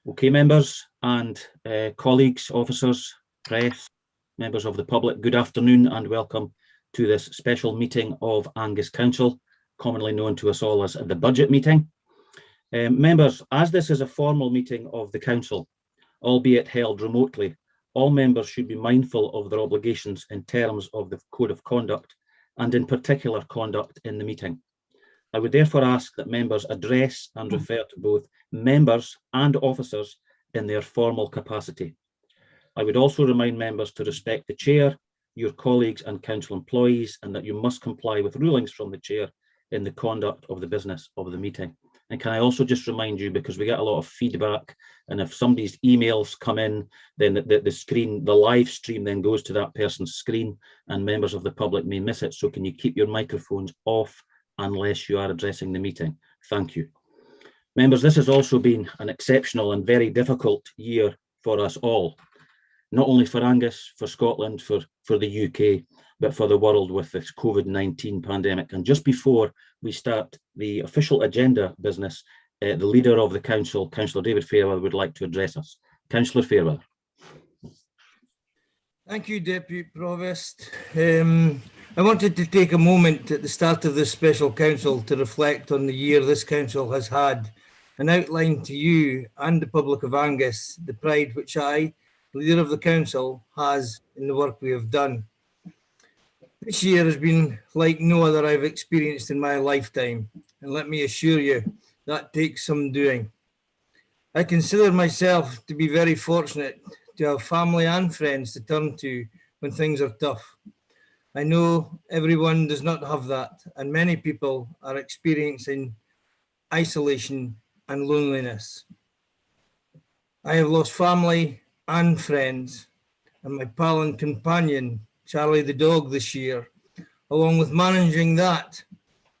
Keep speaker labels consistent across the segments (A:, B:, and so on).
A: Okay, members and colleagues, officers, press, members of the public, good afternoon and welcome to this special meeting of Angus Council, commonly known to us all as the budget meeting. Members, as this is a formal meeting of the Council, albeit held remotely, all members should be mindful of their obligations in terms of the Code of Conduct and in particular conduct in the meeting. I would therefore ask that members address and refer to both members and officers in their formal capacity. I would also remind members to respect the chair, your colleagues and council employees, and that you must comply with rulings from the chair in the conduct of the business of the meeting. And can I also just remind you, because we get a lot of feedback, and if somebody's emails come in, then the live stream then goes to that person's screen and members of the public may miss it. So can you keep your microphones off unless you are addressing the meeting? Thank you. Members, this has also been an exceptional and very difficult year for us all, not only for Angus, for Scotland, for the UK, but for the world with this COVID-19 pandemic. And just before we start the official agenda business, the leader of the council, Councillor David Fairweather, would like to address us. Councillor Fairweather.
B: Thank you, Deputy Provost. I wanted to take a moment at the start of this special council to reflect on the year this council has had and outline to you and the public of Angus the pride which I, leader of the council, has in the work we have done. This year has been like no other I've experienced in my lifetime, and let me assure you, that takes some doing. I consider myself to be very fortunate to have family and friends to turn to when things are tough. I know everyone does not have that, and many people are experiencing isolation and loneliness. I have lost family and friends, and my pal and companion, Charlie the dog, this year. Along with managing that,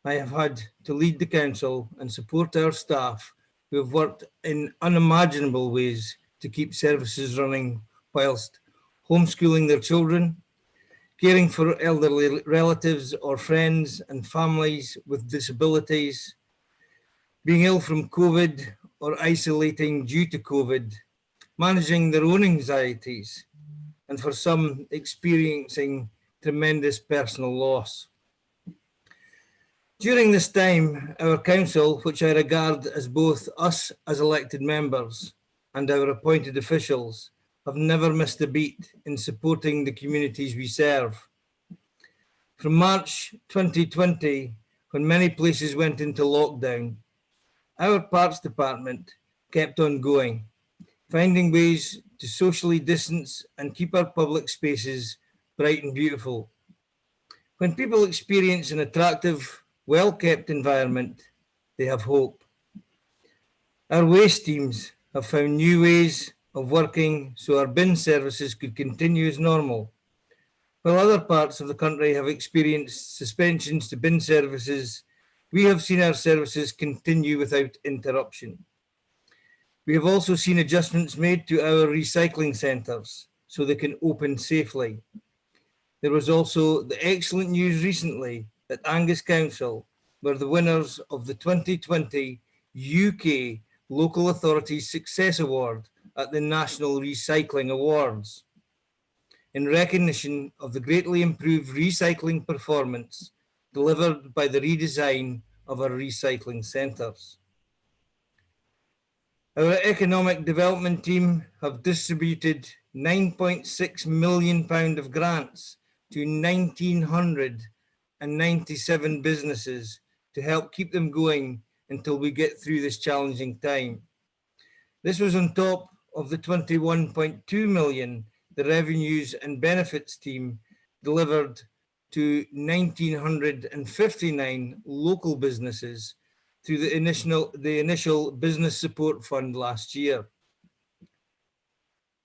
B: I have had to lead the council and support our staff who have worked in unimaginable ways to keep services running whilst homeschooling their children, caring for elderly relatives or friends and families with disabilities, being ill from COVID or isolating due to COVID, managing their own anxieties, and for some experiencing tremendous personal loss. During this time, our council, which I regard as both us as elected members and our appointed officials, have never missed a beat in supporting the communities we serve. From March 2020, when many places went into lockdown, our parks department kept on going, finding ways to socially distance and keep our public spaces bright and beautiful. When people experience an attractive, well-kept environment, they have hope. Our waste teams have found new ways of working so our bin services could continue as normal. While other parts of the country have experienced suspensions to bin services, we have seen our services continue without interruption. We have also seen adjustments made to our recycling centres so they can open safely. There was also the excellent news recently that Angus Council were the winners of the 2020 UK Local Authority Success Award at the National Recycling Awards, in recognition of the greatly improved recycling performance delivered by the redesign of our recycling centres. Our economic development team have distributed £9.6 million of grants to 1,997 businesses to help keep them going until we get through this challenging time. This was on top of the 21.2 million the revenues and benefits team delivered to 1,959 local businesses through the initial business support fund last year.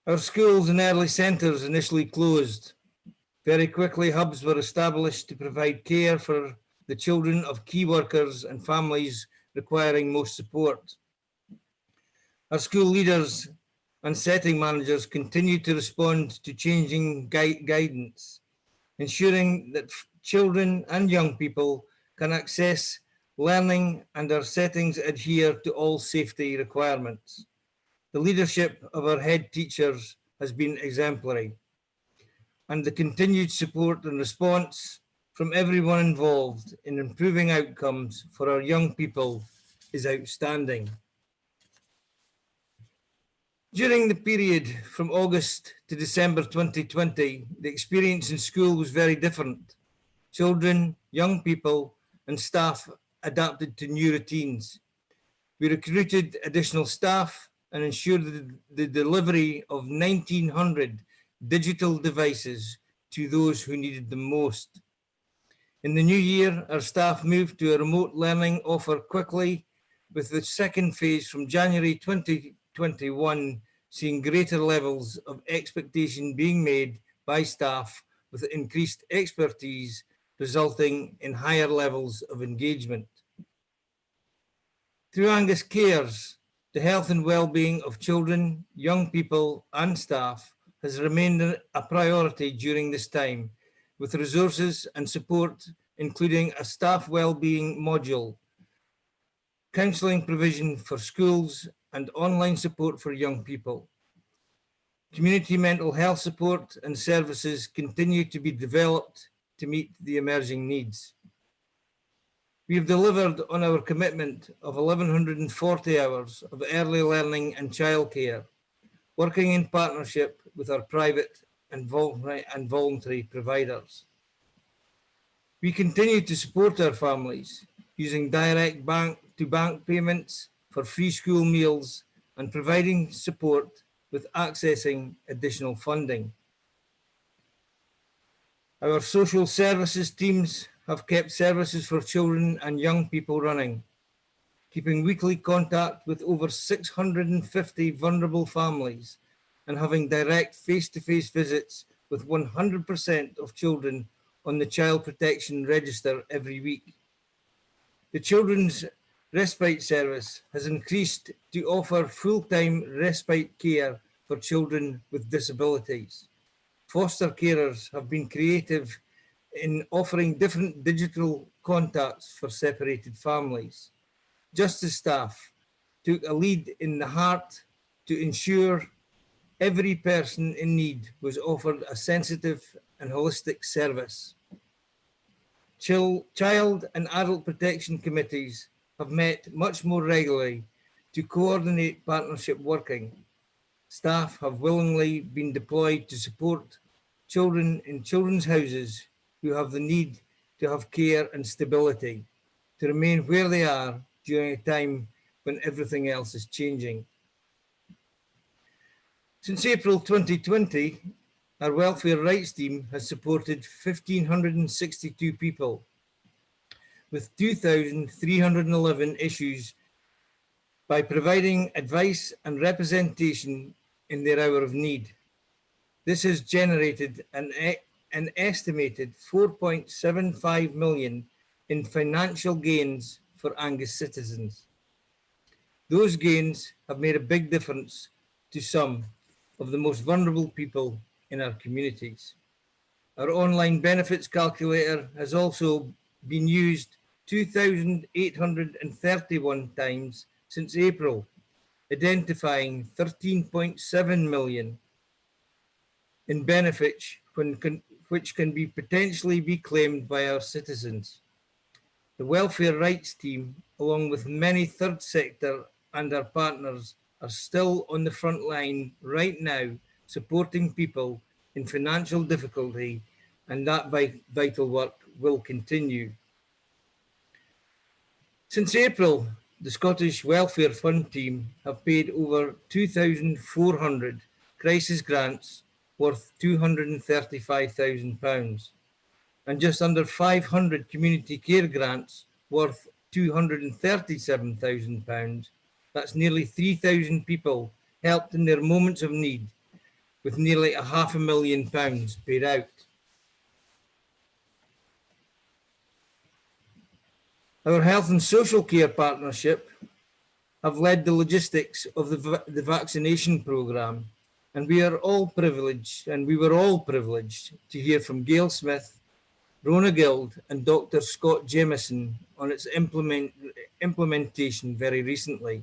B: Our schools and early centres initially closed. Very quickly, hubs were established to provide care for the children of key workers and families requiring most support. Our school leaders and setting managers continue to respond to changing guidance, ensuring that children and young people can access learning and our settings adhere to all safety requirements. The leadership of our head teachers has been exemplary, and the continued support and response from everyone involved in improving outcomes for our young people is outstanding. During the period from August to December 2020, the experience in school was very different. Children, young people, and staff adapted to new routines. We recruited additional staff and ensured the delivery of 1,900 digital devices to those who needed them most. In the new year, our staff moved to a remote learning offer quickly, with the second phase from January 2021 seeing greater levels of expectation being made by staff with increased expertise, resulting in higher levels of engagement. Through Angus Cares, the health and well-being of children, young people and staff has remained a priority during this time, with resources and support including a staff well-being module, counselling provision for schools and online support for young people. Community mental health support and services continue to be developed to meet the emerging needs. We have delivered on our commitment of 1,140 hours of early learning and childcare, working in partnership with our private and voluntary providers. We continue to support our families using direct bank-to-bank payments for free school meals and providing support with accessing additional funding. Our social services teams have kept services for children and young people running, keeping weekly contact with over 650 vulnerable families and having direct face-to-face visits with 100% of children on the Child Protection Register every week. The Children's Respite Service has increased to offer full-time respite care for children with disabilities. Foster carers have been creative in offering different digital contacts for separated families. Justice staff took a lead in the heart to ensure every person in need was offered a sensitive and holistic service. Child and adult protection committees have met much more regularly to coordinate partnership working. Staff have willingly been deployed to support children in children's houses who have the need to have care and stability, to remain where they are during a time when everything else is changing. Since April 2020, our welfare rights team has supported 1,562 people with 2,311 issues by providing advice and representation in their hour of need. This has generated an estimated 4.75 million in financial gains for Angus citizens. Those gains have made a big difference to some of the most vulnerable people in our communities. Our online benefits calculator has also been used 2,831 times since April, identifying 13.7 million in benefits which can be potentially be claimed by our citizens. The welfare rights team, along with many third sector and our partners, are still on the front line right now, supporting people in financial difficulty, and that vital work will continue. Since April, the Scottish Welfare Fund team have paid over 2,400 crisis grants worth £235,000 and just under 500 community care grants worth £237,000. That's nearly 3,000 people helped in their moments of need, with nearly £500,000 paid out. Our health and social care partnership have led the logistics of the vaccination programme, and we were all privileged to hear from Gail Smith, Rona Guild and Dr. Scott Jamieson on its implementation very recently.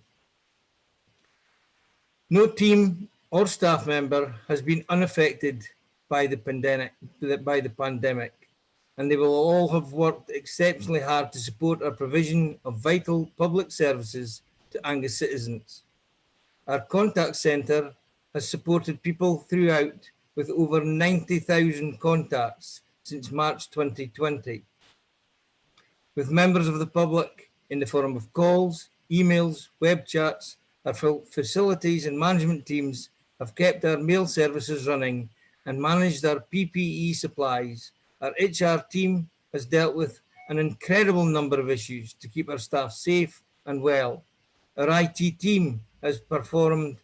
B: No team or staff member has been unaffected by the pandemic, and they will all have worked exceptionally hard to support our provision of vital public services to Angus citizens. Our contact centre has supported people throughout with over 90,000 contacts since March 2020, with members of the public in the form of calls, emails, web chats. Our facilities and management teams have kept our mail services running and managed our PPE supplies. Our HR team has dealt with an incredible number of issues to keep our staff safe and well. Our IT team has performed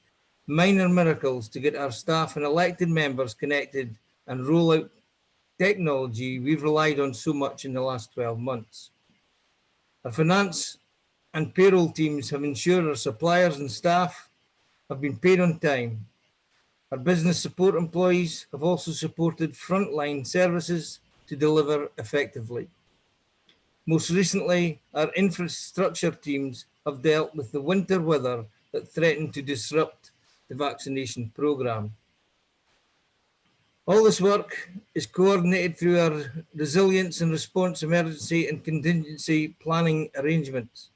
B: minor miracles to get our staff and elected members connected and roll out technology we've relied on so much in the last 12 months. Our finance and payroll teams have ensured our suppliers and staff have been paid on time. Our business support employees have also supported frontline services to deliver effectively. Most recently, our infrastructure teams have dealt with the winter weather that threatened to disrupt the vaccination programme. All this work is coordinated through our resilience and response emergency and contingency planning arrangements.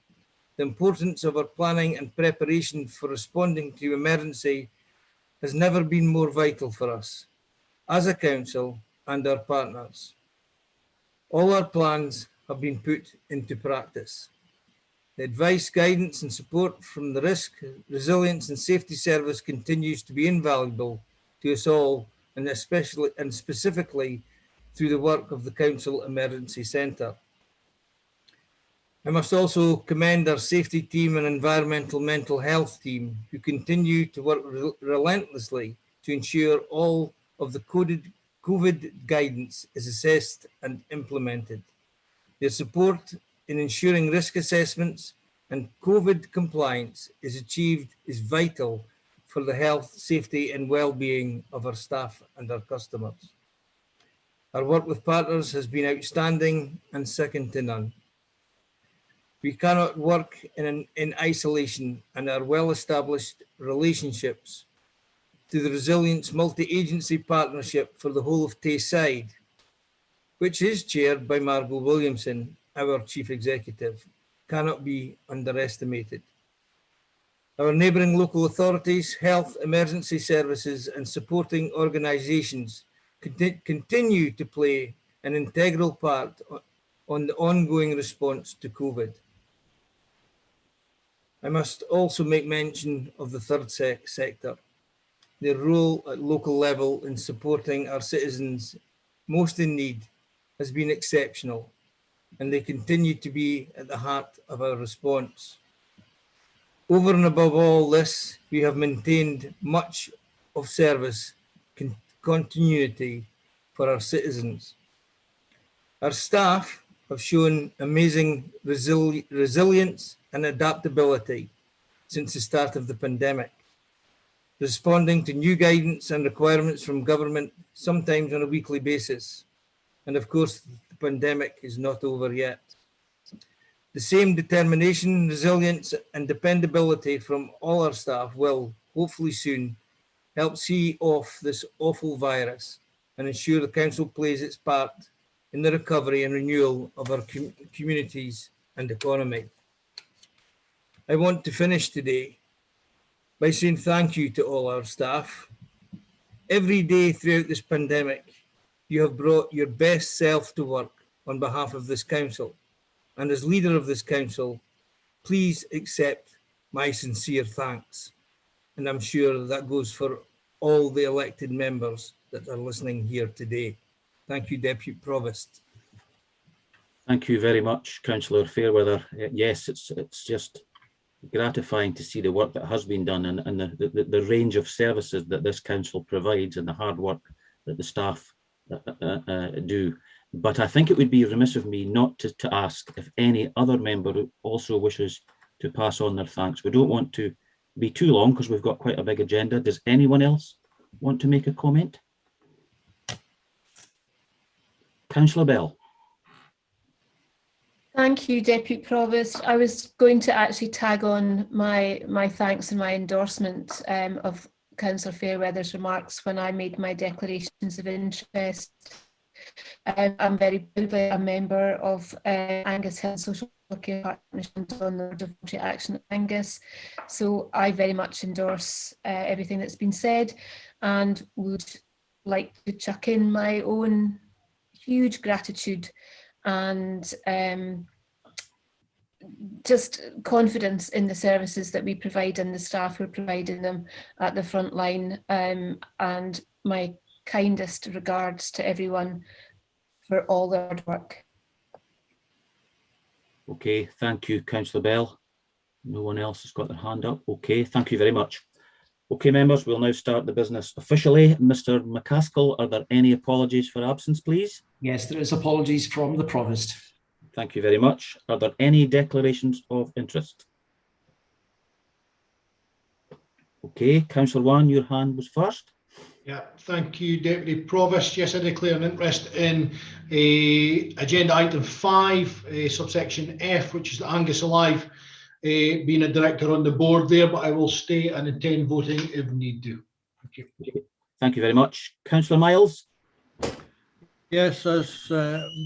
B: The importance of our planning and preparation for responding to emergency has never been more vital for us as a council and our partners. All our plans have been put into practice. The advice, guidance and support from the Risk, Resilience and Safety Service continues to be invaluable to us all, and especially and specifically through the work of the Council Emergency Centre. I must also commend our safety team and environmental mental health team, who continue to work relentlessly to ensure all of the COVID guidance is assessed and implemented. Their support in ensuring risk assessments and COVID compliance is achieved is vital for the health, safety and well-being of our staff and our customers. Our work with partners has been outstanding and second to none. We cannot work in isolation, and our well-established relationships to the Resilience Multi-Agency Partnership for the whole of Tayside, which is chaired by Margot Williamson, our Chief Executive, cannot be underestimated. Our neighbouring local authorities, health, emergency services and supporting organisations continue to play an integral part on the ongoing response to COVID. I must also make mention of the third sector. Their role at local level in supporting our citizens most in need has been exceptional, and they continue to be at the heart of our response. Over and above all this, we have maintained much of service continuity for our citizens. Our staff have shown amazing resilience and adaptability since the start of the pandemic, responding to new guidance and requirements from government, sometimes on a weekly basis. And of course, the pandemic is not over yet. The same determination, resilience and dependability from all our staff will, hopefully soon, help see off this awful virus and ensure the council plays its part in the recovery and renewal of our communities and economy. I want to finish today by saying thank you to all our staff. Every day throughout this pandemic, you have brought your best self to work on behalf of this council. And as leader of this council, please accept my sincere thanks. And I'm sure that goes for all the elected members that are listening here today. Thank you, Deputy Provost.
A: Thank you very much, Councillor Fairweather. Yes, it's just gratifying to see the work that has been done and the range of services that this council provides and the hard work that the staff do. But I think it would be remiss of me not to ask if any other member also wishes to pass on their thanks. We don't want to be too long because we've got quite a big agenda. Does anyone else want to make a comment? Councillor Bell.
C: Thank you, Deputy Provost. I was going to actually tag on my thanks and my endorsement of Councillor Fairweather's remarks when I made my declarations of interest. I'm very proudly a member of Angus Health and Social Care Partnership on the Board of Voluntary Action at Angus. So I very much endorse everything that's been said and would like to chuck in my own huge gratitude and just confidence in the services that we provide and the staff who are providing them at the front line, and my kindest regards to everyone for all their hard work.
A: Okay, thank you, Councillor Bell. No one else has got their hand up. Okay, thank you very much. Okay, members, we'll now start the business officially. Mr. McCaskill, are there any apologies for absence, please?
D: Yes, there is apologies from the Provost.
A: Thank you very much. Are there any declarations of interest? Okay, Councillor Wan, your hand was first.
E: Yeah, thank you, Deputy Provost. Yes, I declare an interest in agenda item 5, subsection F, which is the Angus Alive, being a director on the board there, but I will stay and attend voting if need do. Thank you.
A: Okay. Thank you very much. Councillor Miles?
F: Yes, as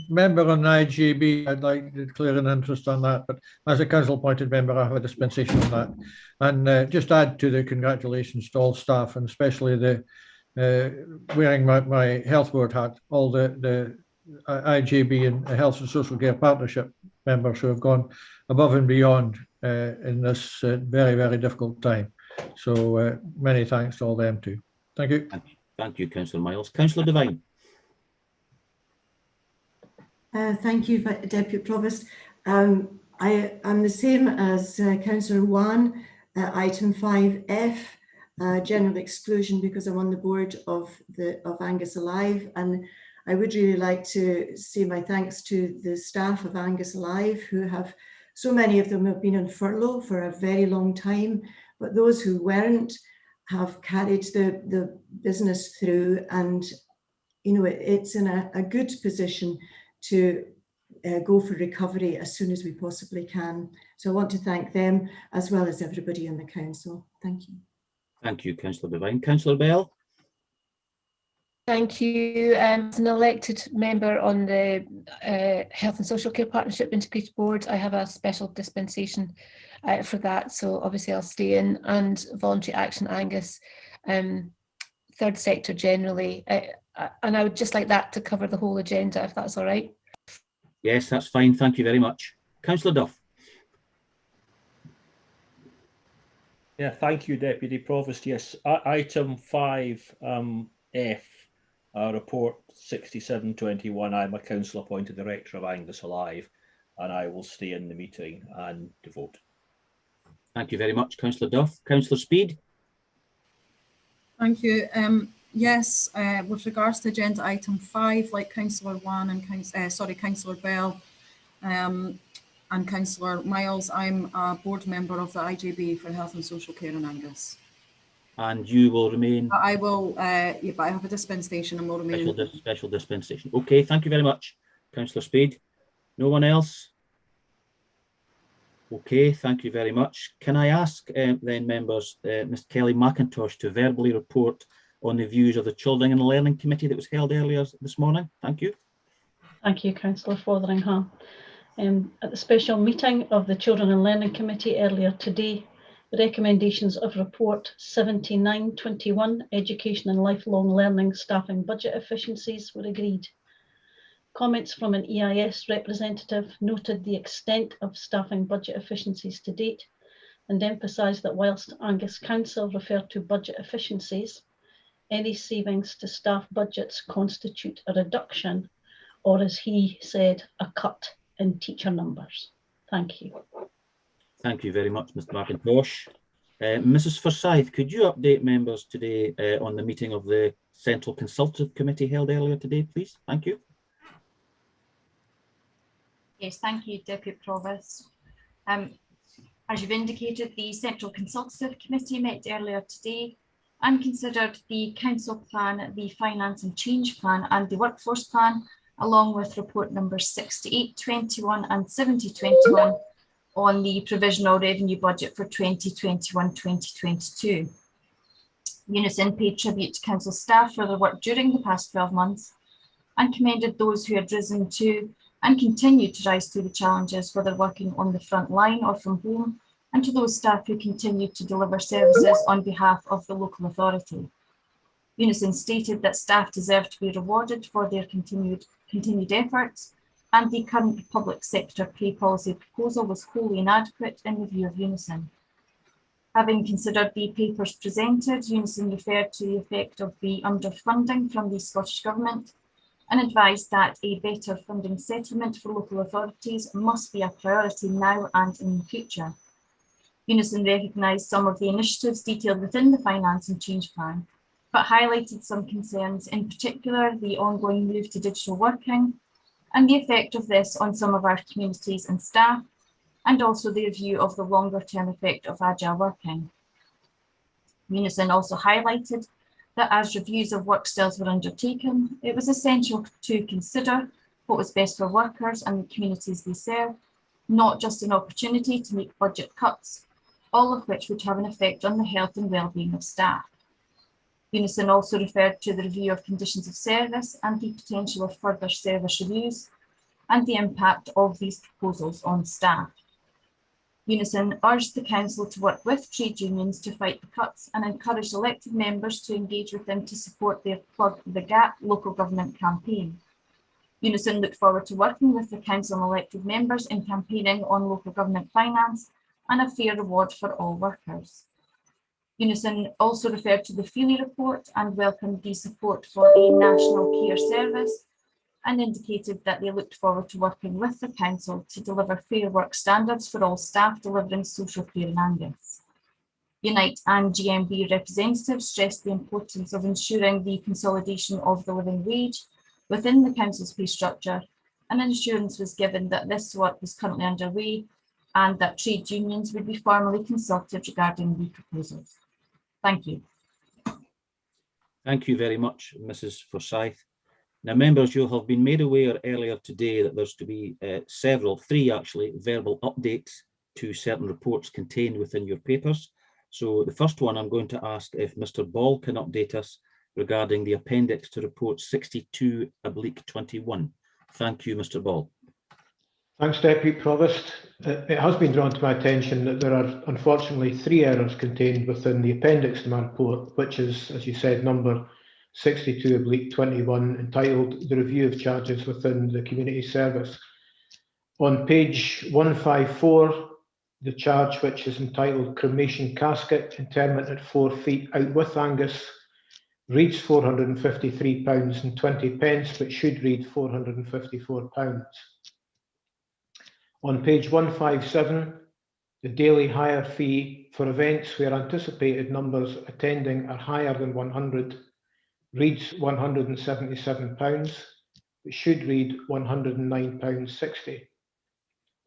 F: member on IGB, I'd like to declare an interest on that, but as a council appointed member, I have a dispensation on that. And just add to the congratulations to all staff, and especially the wearing my health board hat, all the IGB and Health and Social Care Partnership members who have gone above and beyond in this very, very difficult time. So many thanks to all them too. Thank you.
A: Thank you, Councillor Miles. Councillor Devine?
G: Thank you, Deputy Provost. I am the same as Councillor Wan, item 5F, general exclusion, because I'm on the board of Angus Alive, and I would really like to say my thanks to the staff of Angus Alive, who have, so many of them have been on furlough for a very long time, but those who weren't have carried the business through, and you know it's in a good position to go for recovery as soon as we possibly can. So I want to thank them as well as everybody in the council. Thank you.
A: Thank you, Councillor Devine. Councillor Bell?
C: Thank you. As an elected member on the Health and Social Care Partnership Integrated Board, I have a special dispensation for that. So obviously I'll stay in, and Voluntary Action Angus, third sector generally. And I would just like that to cover the whole agenda, if that's all right.
A: Yes, that's fine. Thank you very much. Councillor Duff?
H: Yeah, thank you, Deputy Provost. Yes, item 5F, report 6721. I'm a council appointed director of Angus Alive, and I will stay in the meeting and to vote.
A: Thank you very much, Councillor Duff. Councillor Speed?
I: Thank you. Yes, with regards to agenda item 5, like Councillor Wan and Councillor Bell and Councillor Miles, I'm a board member of the IGB for Health and Social Care in Angus.
A: And you will remain?
I: I will, yeah, but I have a dispensation and will remain.
A: Special dispensation. Okay, thank you very much, Councillor Speed. No one else? Okay, thank you very much. Can I ask then members, Ms Kelly McIntosh, to verbally report on the views of the Children and Learning Committee that was held earlier this morning? Thank you.
J: Thank you, Councillor Fotheringham. At the special meeting of the Children and Learning Committee earlier today, the recommendations of report 7921, Education and Lifelong Learning Staffing Budget Efficiencies, were agreed. Comments from an EIS representative noted the extent of staffing budget efficiencies to date and emphasised that whilst Angus Council referred to budget efficiencies, any savings to staff budgets constitute a reduction, or as he said, a cut in teacher numbers. Thank you.
A: Thank you very much, Mr McIntosh. Mrs Forsyth, could you update members today on the meeting of the Central Consultative Committee held earlier today, please? Thank you.
K: Yes, thank you, Deputy Provost. As you've indicated, the Central Consultative Committee met earlier today and considered the Council Plan, the Finance and Change Plan and the Workforce Plan, along with report numbers 6821 and 7021 on the provisional revenue budget for 2021-2022. Unison paid tribute to council staff for their work during the past 12 months and commended those who had risen to and continue to rise to the challenges, whether working on the front line or from home, and to those staff who continue to deliver services on behalf of the local authority. Unison stated that staff deserve to be rewarded for their continued efforts, and the current public sector pay policy proposal was wholly inadequate in the view of Unison. Having considered the papers presented, Unison referred to the effect of the underfunding from the Scottish Government and advised that a better funding settlement for local authorities must be a priority now and in the future. Unison recognised some of the initiatives detailed within the Finance and Change Plan, but highlighted some concerns, in particular the ongoing move to digital working and the effect of this on some of our communities and staff, and also the review of the longer term effect of agile working. Unison also highlighted that as reviews of work styles were undertaken, it was essential to consider what was best for workers and the communities they serve, not just an opportunity to make budget cuts, all of which would have an effect on the health and well-being of staff. Unison also referred to the review of conditions of service and the potential of further service reviews and the impact of these proposals on staff. Unison urged the Council to work with trade unions to fight the cuts and encouraged elected members to engage with them to support their Plug the Gap local government campaign. Unison looked forward to working with the Council and elected members in campaigning on local government finance and a fair reward for all workers. Unison also referred to the Feely report and welcomed the support for a national care service and indicated that they looked forward to working with the Council to deliver fair work standards for all staff delivering social care in Angus. Unite and GMB representatives stressed the importance of ensuring the consolidation of the living wage within the Council's pay structure, and an assurance was given that this work was currently underway and that trade unions would be formally consulted regarding the proposals. Thank you.
A: Thank you very much, Mrs. Forsyth. Now, members, you'll have been made aware earlier today that there's to be three actually, verbal updates to certain reports contained within your papers. So the first one, I'm going to ask if Mr. Ball can update us regarding the appendix to report 62/21. Thank you, Mr. Ball.
L: Thanks, Deputy Provost. It has been drawn to my attention that there are unfortunately 3 errors contained within the appendix to my report, which is, as you said, number 62/21, entitled The Review of Charges Within the Community Service. On page 154, the charge, which is entitled Cremation Casket Interment at 4 feet out with Angus, reads £453.20, but should read £454. On page 157, the daily hire fee for events where anticipated numbers attending are higher than 100 reads £177, it should read £109.60.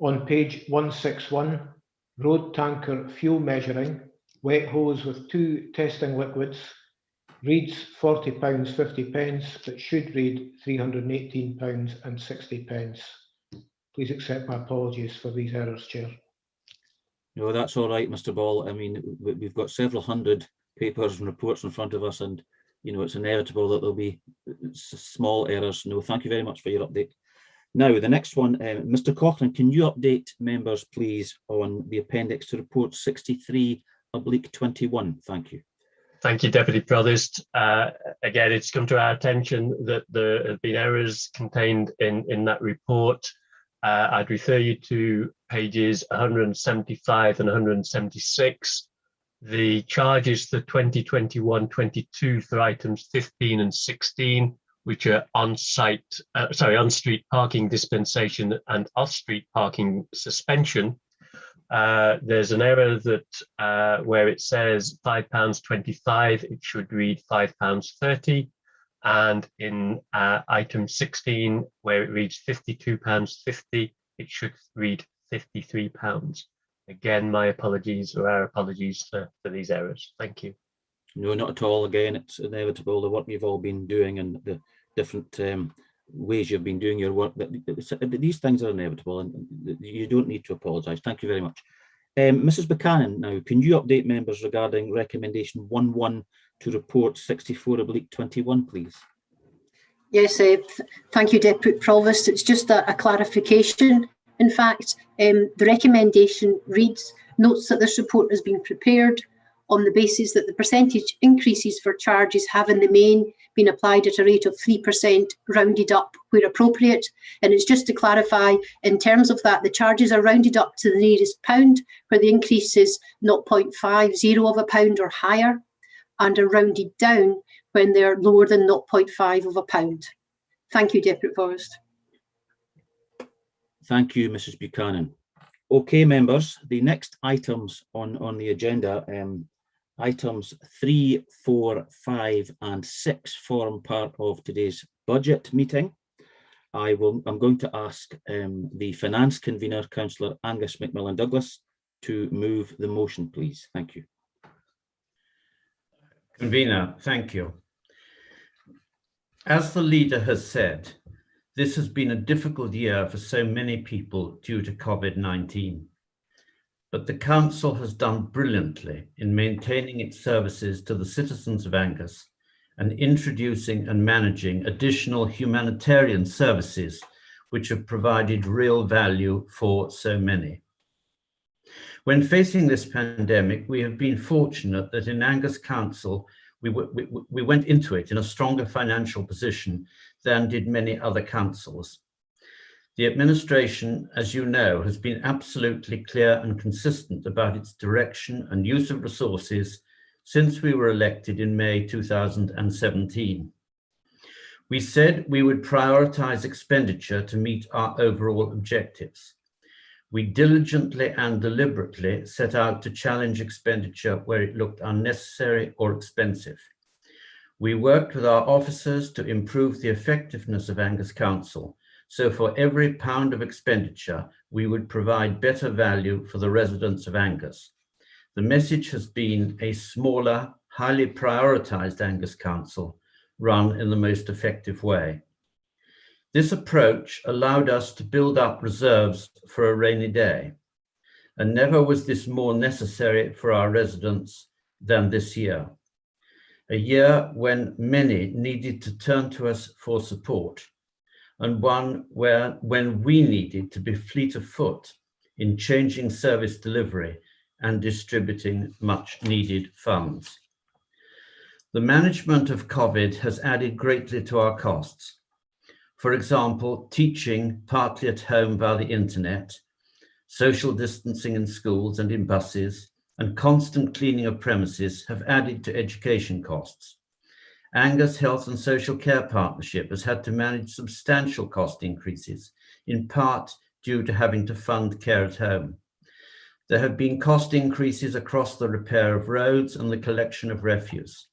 L: On page 161, road tanker fuel measuring, wet hose with 2 testing liquids, reads £40.50, but should read £318.60. Please accept my apologies for these errors, Chair.
A: No, that's all right, Mr. Ball. I mean, we've got several hundred papers and reports in front of us, and you know, it's inevitable that there'll be small errors. No, thank you very much for your update. Now, the next one, Mr. Coughlin, can you update members, please, on the appendix to report 63/21? Thank you.
M: Thank you, Deputy Provost. Again, it's come to our attention that there have been errors contained in that report. I'd refer you to pages 175 and 176. The charges for 2021-22 for items 15 and 16, which are on-street parking dispensation and off-street parking suspension. There's an error that where it says £5.25, it should read £5.30. And in item 16, where it reads £52.50, it should read £53. Again, my apologies, or our apologies for these errors. Thank you.
A: No, not at all. Again, it's inevitable, the work you've all been doing and the different ways you've been doing your work. These things are inevitable, and you don't need to apologise. Thank you very much. Mrs. Buchanan, now, can you update members regarding recommendation 1.1 to report 64/21, please?
N: Yes, thank you, Deputy Provost. It's just a clarification. In fact, the recommendation reads, notes that this report has been prepared on the basis that the percentage increases for charges have in the main been applied at a rate of 3% rounded up where appropriate. And it's just to clarify, in terms of that, the charges are rounded up to the nearest pound, where the increase is 0.50 of a pound or higher, and are rounded down when they're lower than 0.5 of a pound. Thank you, Deputy Provost.
A: Thank you, Mrs. Buchanan. Okay, members, the next items on the agenda, items 3, 4, 5 and 6 form part of today's budget meeting. I'm going to ask the finance convener, Councillor Angus McMillan-Douglas, to move the motion, please. Thank you.
O: Convener, thank you. As the leader has said, this has been a difficult year for so many people due to COVID-19. But the Council has done brilliantly in maintaining its services to the citizens of Angus and introducing and managing additional humanitarian services which have provided real value for so many. When facing this pandemic, we have been fortunate that in Angus Council, we went into it in a stronger financial position than did many other councils. The administration, as you know, has been absolutely clear and consistent about its direction and use of resources since we were elected in May 2017. We said we would prioritise expenditure to meet our overall objectives. We diligently and deliberately set out to challenge expenditure where it looked unnecessary or expensive. We worked with our officers to improve the effectiveness of Angus Council, so for every pound of expenditure, we would provide better value for the residents of Angus. The message has been a smaller, highly prioritised Angus Council run in the most effective way. This approach allowed us to build up reserves for a rainy day, and never was this more necessary for our residents than this year. A year when many needed to turn to us for support, and one when we needed to be fleet of foot in changing service delivery and distributing much needed funds. The management of COVID has added greatly to our costs. For example, teaching partly at home via the internet, social distancing in schools and in buses, and constant cleaning of premises have added to education costs. Angus Health and Social Care Partnership has had to manage substantial cost increases, in part due to having to fund care at home. There have been cost increases across the repair of roads and the collection of refuse.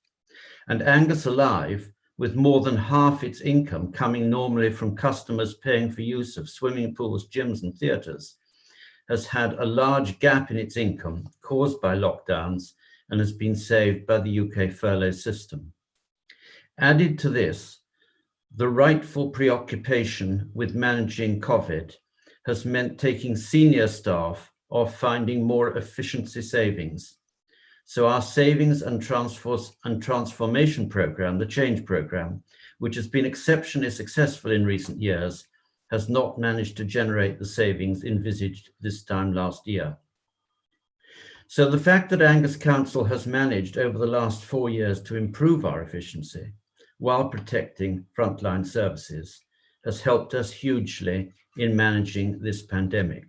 O: And Angus Alive, with more than half its income coming normally from customers paying for use of swimming pools, gyms and theatres, has had a large gap in its income caused by lockdowns and has been saved by the UK furlough system. Added to this, the rightful preoccupation with managing COVID has meant taking senior staff off finding more efficiency savings. So our savings and transformation programme, the change programme, which has been exceptionally successful in recent years, has not managed to generate the savings envisaged this time last year. So the fact that Angus Council has managed over the last 4 years to improve our efficiency while protecting frontline services has helped us hugely in managing this pandemic.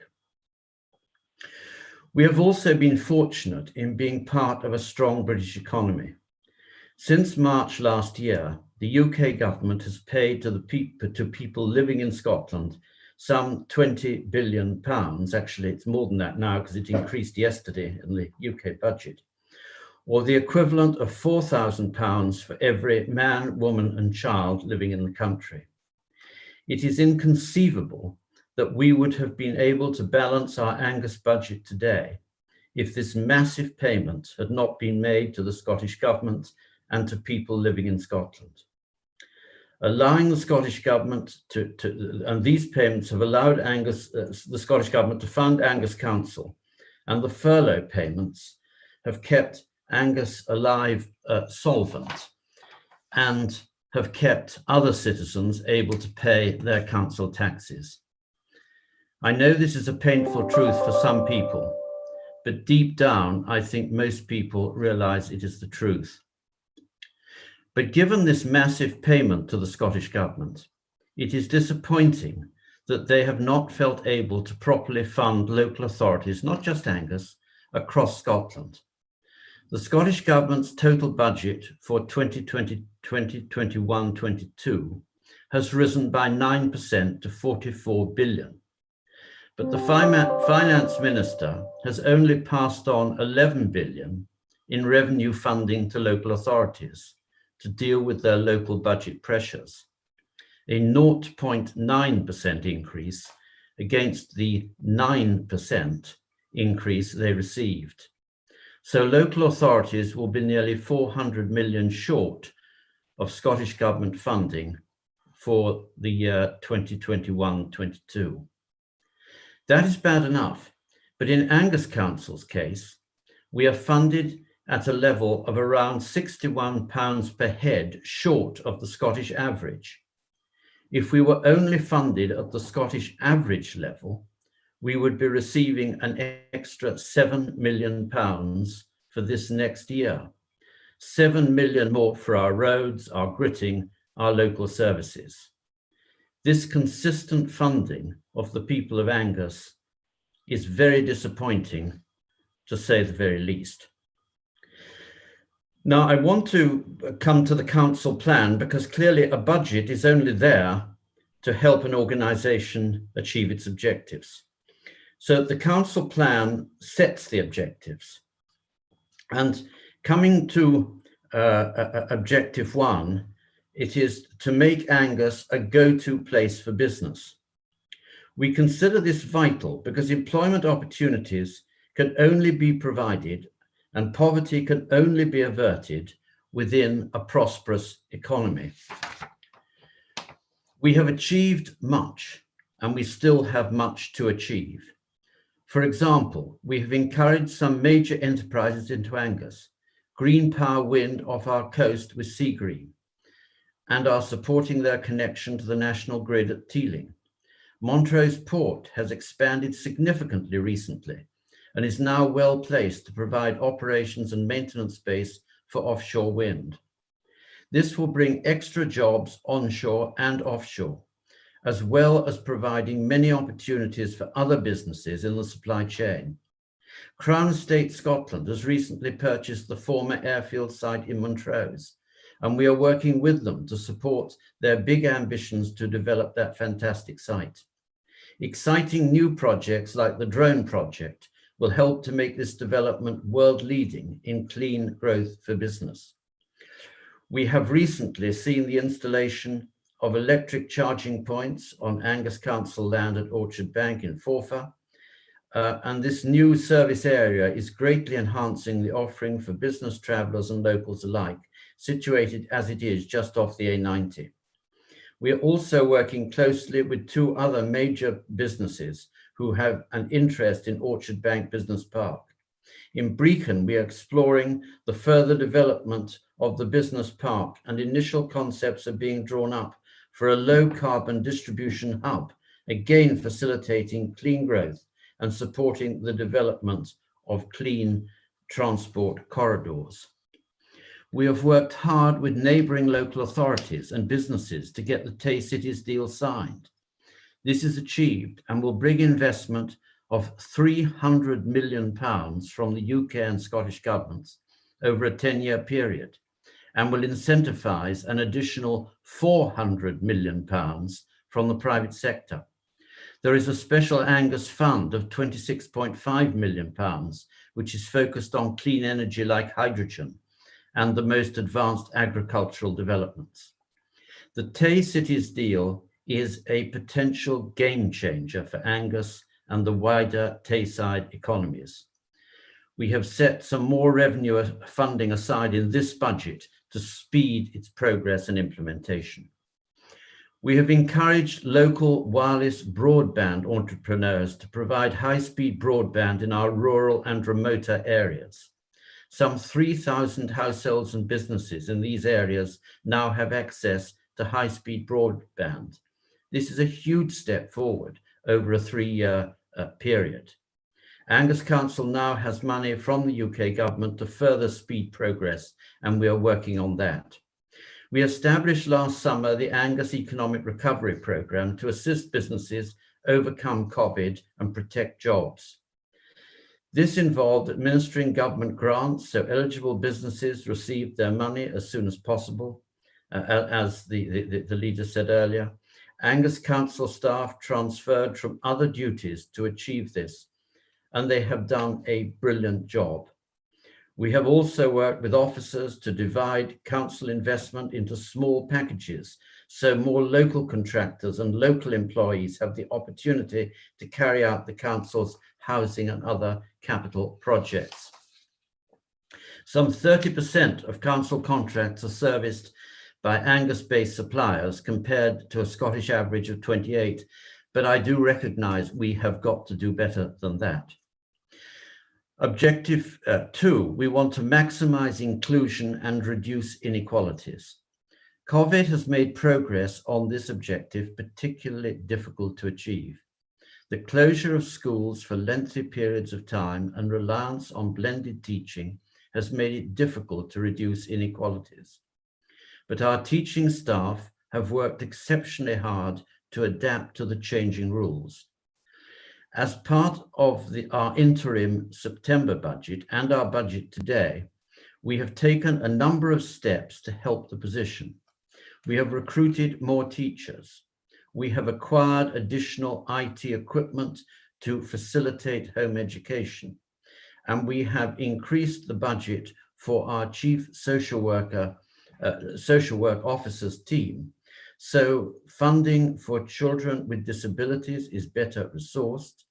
O: We have also been fortunate in being part of a strong British economy. Since March last year, the UK government has paid to people living in Scotland some £20 billion. Actually, it's more than that now because it increased yesterday in the UK budget, or the equivalent of £4,000 for every man, woman and child living in the country. It is inconceivable that we would have been able to balance our Angus budget today if this massive payment had not been made to the Scottish Government and to people living in Scotland. allowing the Scottish Government and these payments have allowed Angus, the Scottish Government to fund Angus Council, and the furlough payments have kept Angus Alive solvent and have kept other citizens able to pay their council taxes. I know this is a painful truth for some people, but deep down, I think most people realize it is the truth. But given this massive payment to the Scottish Government, it is disappointing that they have not felt able to properly fund local authorities, not just Angus, across Scotland. The Scottish Government's total budget for 2021-22 has risen by 9% to 44 billion. But the Finance Minister has only passed on 11 billion in revenue funding to local authorities to deal with their local budget pressures, a 0.9% increase against the 9% increase they received. So local authorities will be nearly 400 million short of Scottish Government funding for the year 2021-22. That is bad enough, but in Angus Council's case, we are funded at a level of around £61 per head short of the Scottish average. If we were only funded at the Scottish average level, we would be receiving an extra £7 million for this next year. 7 million more for our roads, our gritting, our local services. This consistent funding of the people of Angus is very disappointing, to say the very least. Now, I want to come to the council plan because clearly a budget is only there to help an organisation achieve its objectives. So the council plan sets the objectives. And coming to objective 1, it is to make Angus a go-to place for business. We consider this vital because employment opportunities can only be provided and poverty can only be averted within a prosperous economy. We have achieved much, and we still have much to achieve. For example, we have encouraged some major enterprises into Angus, Green Power Wind off our coast with Seagreen, and are supporting their connection to the national grid at Teeling. Montrose Port has expanded significantly recently and is now well placed to provide operations and maintenance space for offshore wind. This will bring extra jobs onshore and offshore, as well as providing many opportunities for other businesses in the supply chain. Crown Estate Scotland has recently purchased the former airfield site in Montrose, and we are working with them to support their big ambitions to develop that fantastic site. Exciting new projects like the drone project will help to make this development world-leading in clean growth for business. We have recently seen the installation of electric charging points on Angus Council land at Orchard Bank in Forfar, and this new service area is greatly enhancing the offering for business travellers and locals alike, situated as it is just off the A90. We are also working closely with 2 other major businesses who have an interest in Orchard Bank Business Park. In Brecon, we are exploring the further development of the business park, and initial concepts are being drawn up for a low carbon distribution hub, again facilitating clean growth and supporting the development of clean transport corridors. We have worked hard with neighbouring local authorities and businesses to get the Tay Cities deal signed. This is achieved and will bring investment of £300 million from the UK and Scottish governments over a 10-year period, and will incentivise an additional £400 million from the private sector. There is a special Angus fund of £26.5 million, which is focused on clean energy like hydrogen and the most advanced agricultural developments. The Tay Cities deal is a potential game changer for Angus and the wider Tayside economies. We have set some more revenue funding aside in this budget to speed its progress and implementation. We have encouraged local wireless broadband entrepreneurs to provide high-speed broadband in our rural and remoter areas. Some 3,000 households and businesses in these areas now have access to high-speed broadband. This is a huge step forward over a 3-year period. Angus Council now has money from the UK government to further speed progress, and we are working on that. We established last summer the Angus Economic Recovery Programme to assist businesses overcome COVID and protect jobs. This involved administering government grants so eligible businesses received their money as soon as possible. As the leader said earlier, Angus Council staff transferred from other duties to achieve this, and they have done a brilliant job. We have also worked with officers to divide council investment into small packages, so more local contractors and local employees have the opportunity to carry out the council's housing and other capital projects. Some 30% of council contracts are serviced by Angus-based suppliers compared to a Scottish average of 28, but I do recognise we have got to do better than that. Objective 2, we want to maximise inclusion and reduce inequalities. COVID has made progress on this objective particularly difficult to achieve. The closure of schools for lengthy periods of time and reliance on blended teaching has made it difficult to reduce inequalities. But our teaching staff have worked exceptionally hard to adapt to the changing rules. As part of our interim September budget and our budget today, we have taken a number of steps to help the position. We have recruited more teachers. We have acquired additional IT equipment to facilitate home education. And we have increased the budget for our chief social work officers team. So funding for children with disabilities is better resourced,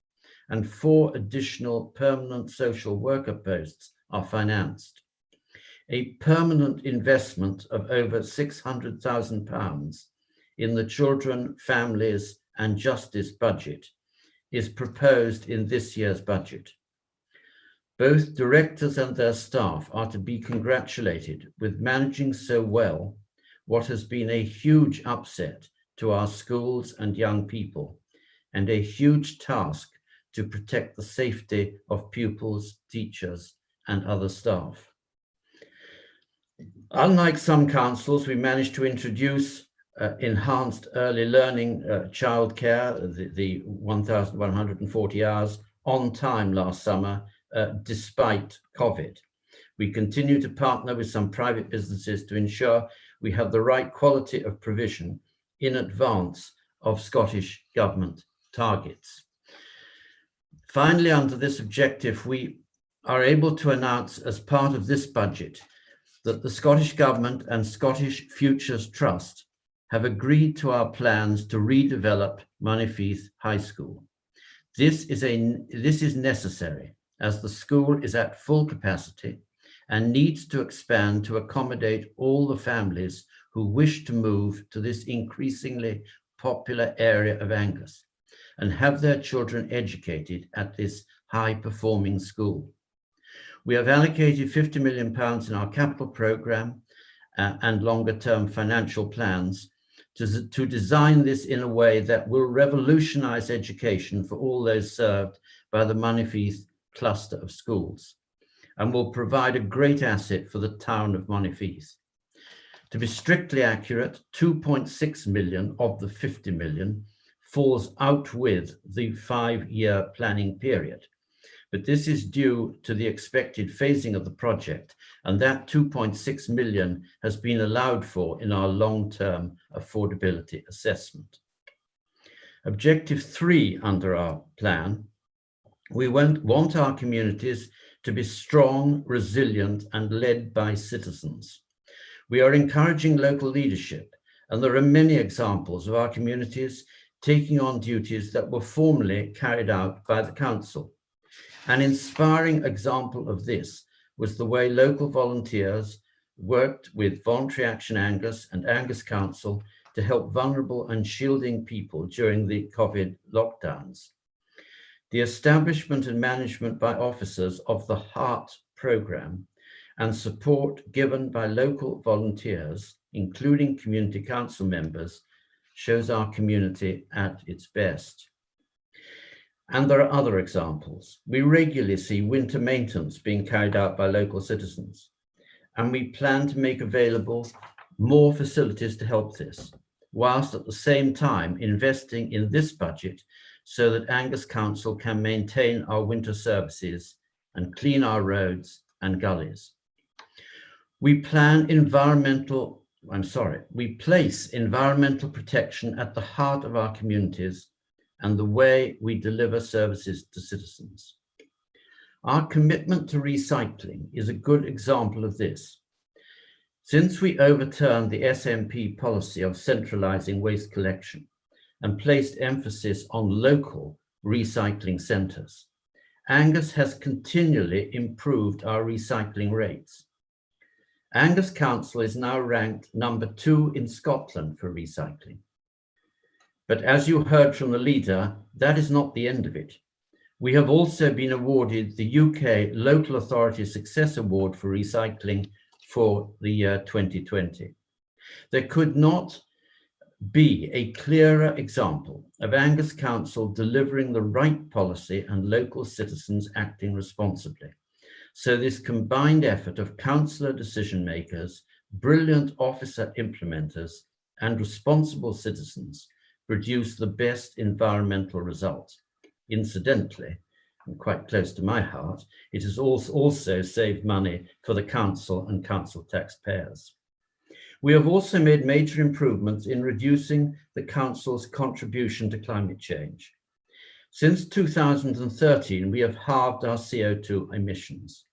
O: and 4 additional permanent social worker posts are financed. A permanent investment of over £600,000 in the Children, Families and Justice budget is proposed in this year's budget. Both directors and their staff are to be congratulated with managing so well what has been a huge upset to our schools and young people, and a huge task to protect the safety of pupils, teachers, and other staff. Unlike some councils, we managed to introduce enhanced early learning childcare, the 1,140 hours, on time last summer, despite COVID. We continue to partner with some private businesses to ensure we have the right quality of provision in advance of Scottish Government targets. Finally, under this objective, we are able to announce as part of this budget that the Scottish Government and Scottish Futures Trust have agreed to our plans to redevelop Monifeith High School. This is necessary as the school is at full capacity and needs to expand to accommodate all the families who wish to move to this increasingly popular area of Angus and have their children educated at this high-performing school. We have allocated £50 million in our capital programme and longer-term financial plans to design this in a way that will revolutionise education for all those served by the Monifeith cluster of schools, and will provide a great asset for the town of Monifeith. To be strictly accurate, 2.6 million of the 50 million falls out with the 5-year planning period. But this is due to the expected phasing of the project, and that 2.6 million has been allowed for in our long-term affordability assessment. Objective 3 under our plan, we want our communities to be strong, resilient, and led by citizens. We are encouraging local leadership, and there are many examples of our communities taking on duties that were formerly carried out by the council. An inspiring example of this was the way local volunteers worked with Voluntary Action Angus and Angus Council to help vulnerable and shielding people during the COVID lockdowns. The establishment and management by officers of the HEART programme and support given by local volunteers, including community council members, shows our community at its best. And there are other examples. We regularly see winter maintenance being carried out by local citizens, and we plan to make available more facilities to help this, whilst at the same time investing in this budget so that Angus Council can maintain our winter services and clean our roads and gullies. We place environmental protection at the heart of our communities and the way we deliver services to citizens. Our commitment to recycling is a good example of this. Since we overturned the SNP policy of centralising waste collection and placed emphasis on local recycling centres, Angus has continually improved our recycling rates. Angus Council is now ranked number 2 in Scotland for recycling. But as you heard from the leader, that is not the end of it. We have also been awarded the UK Local Authority Success Award for recycling for the year 2020. There could not be a clearer example of Angus Council delivering the right policy and local citizens acting responsibly. So this combined effort of councillor decision makers, brilliant officer implementers, and responsible citizens produce the best environmental result. Incidentally, and quite close to my heart, it has also saved money for the council and council taxpayers. We have also made major improvements in reducing the council's contribution to climate change. Since 2013, we have halved our CO2 emissions.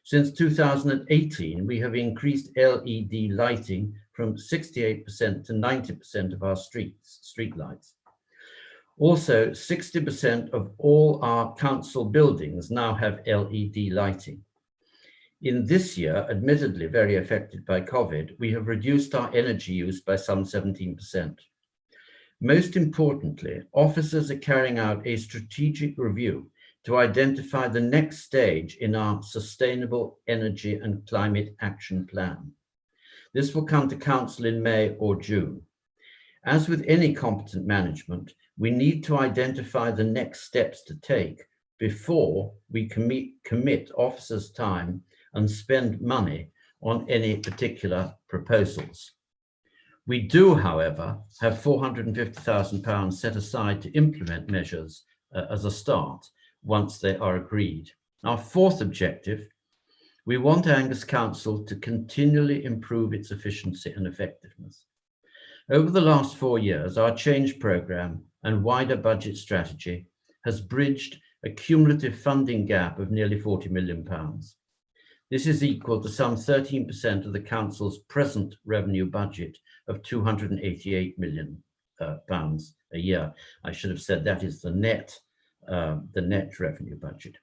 O: Since 2018, we have increased LED lighting from 68% to 90% of our street lights. Also, 60% of all our council buildings now have LED lighting. In this year, admittedly very affected by COVID, we have reduced our energy use by some 17%. Most importantly, officers are carrying out a strategic review to identify the next stage in our Sustainable Energy and Climate Action Plan. This will come to Council in May or June. As with any competent management, we need to identify the next steps to take before we commit officers' time and spend money on any particular proposals. We do, however, have £450,000 set aside to implement measures as a start once they are agreed. Our fourth objective, we want Angus Council to continually improve its efficiency and effectiveness. Over the last 4 years, our change programme and wider budget strategy has bridged a cumulative funding gap of nearly £40 million. This is equal to some 13% of the Council's present revenue budget of £288 million a year. I should have said that is the net revenue budget.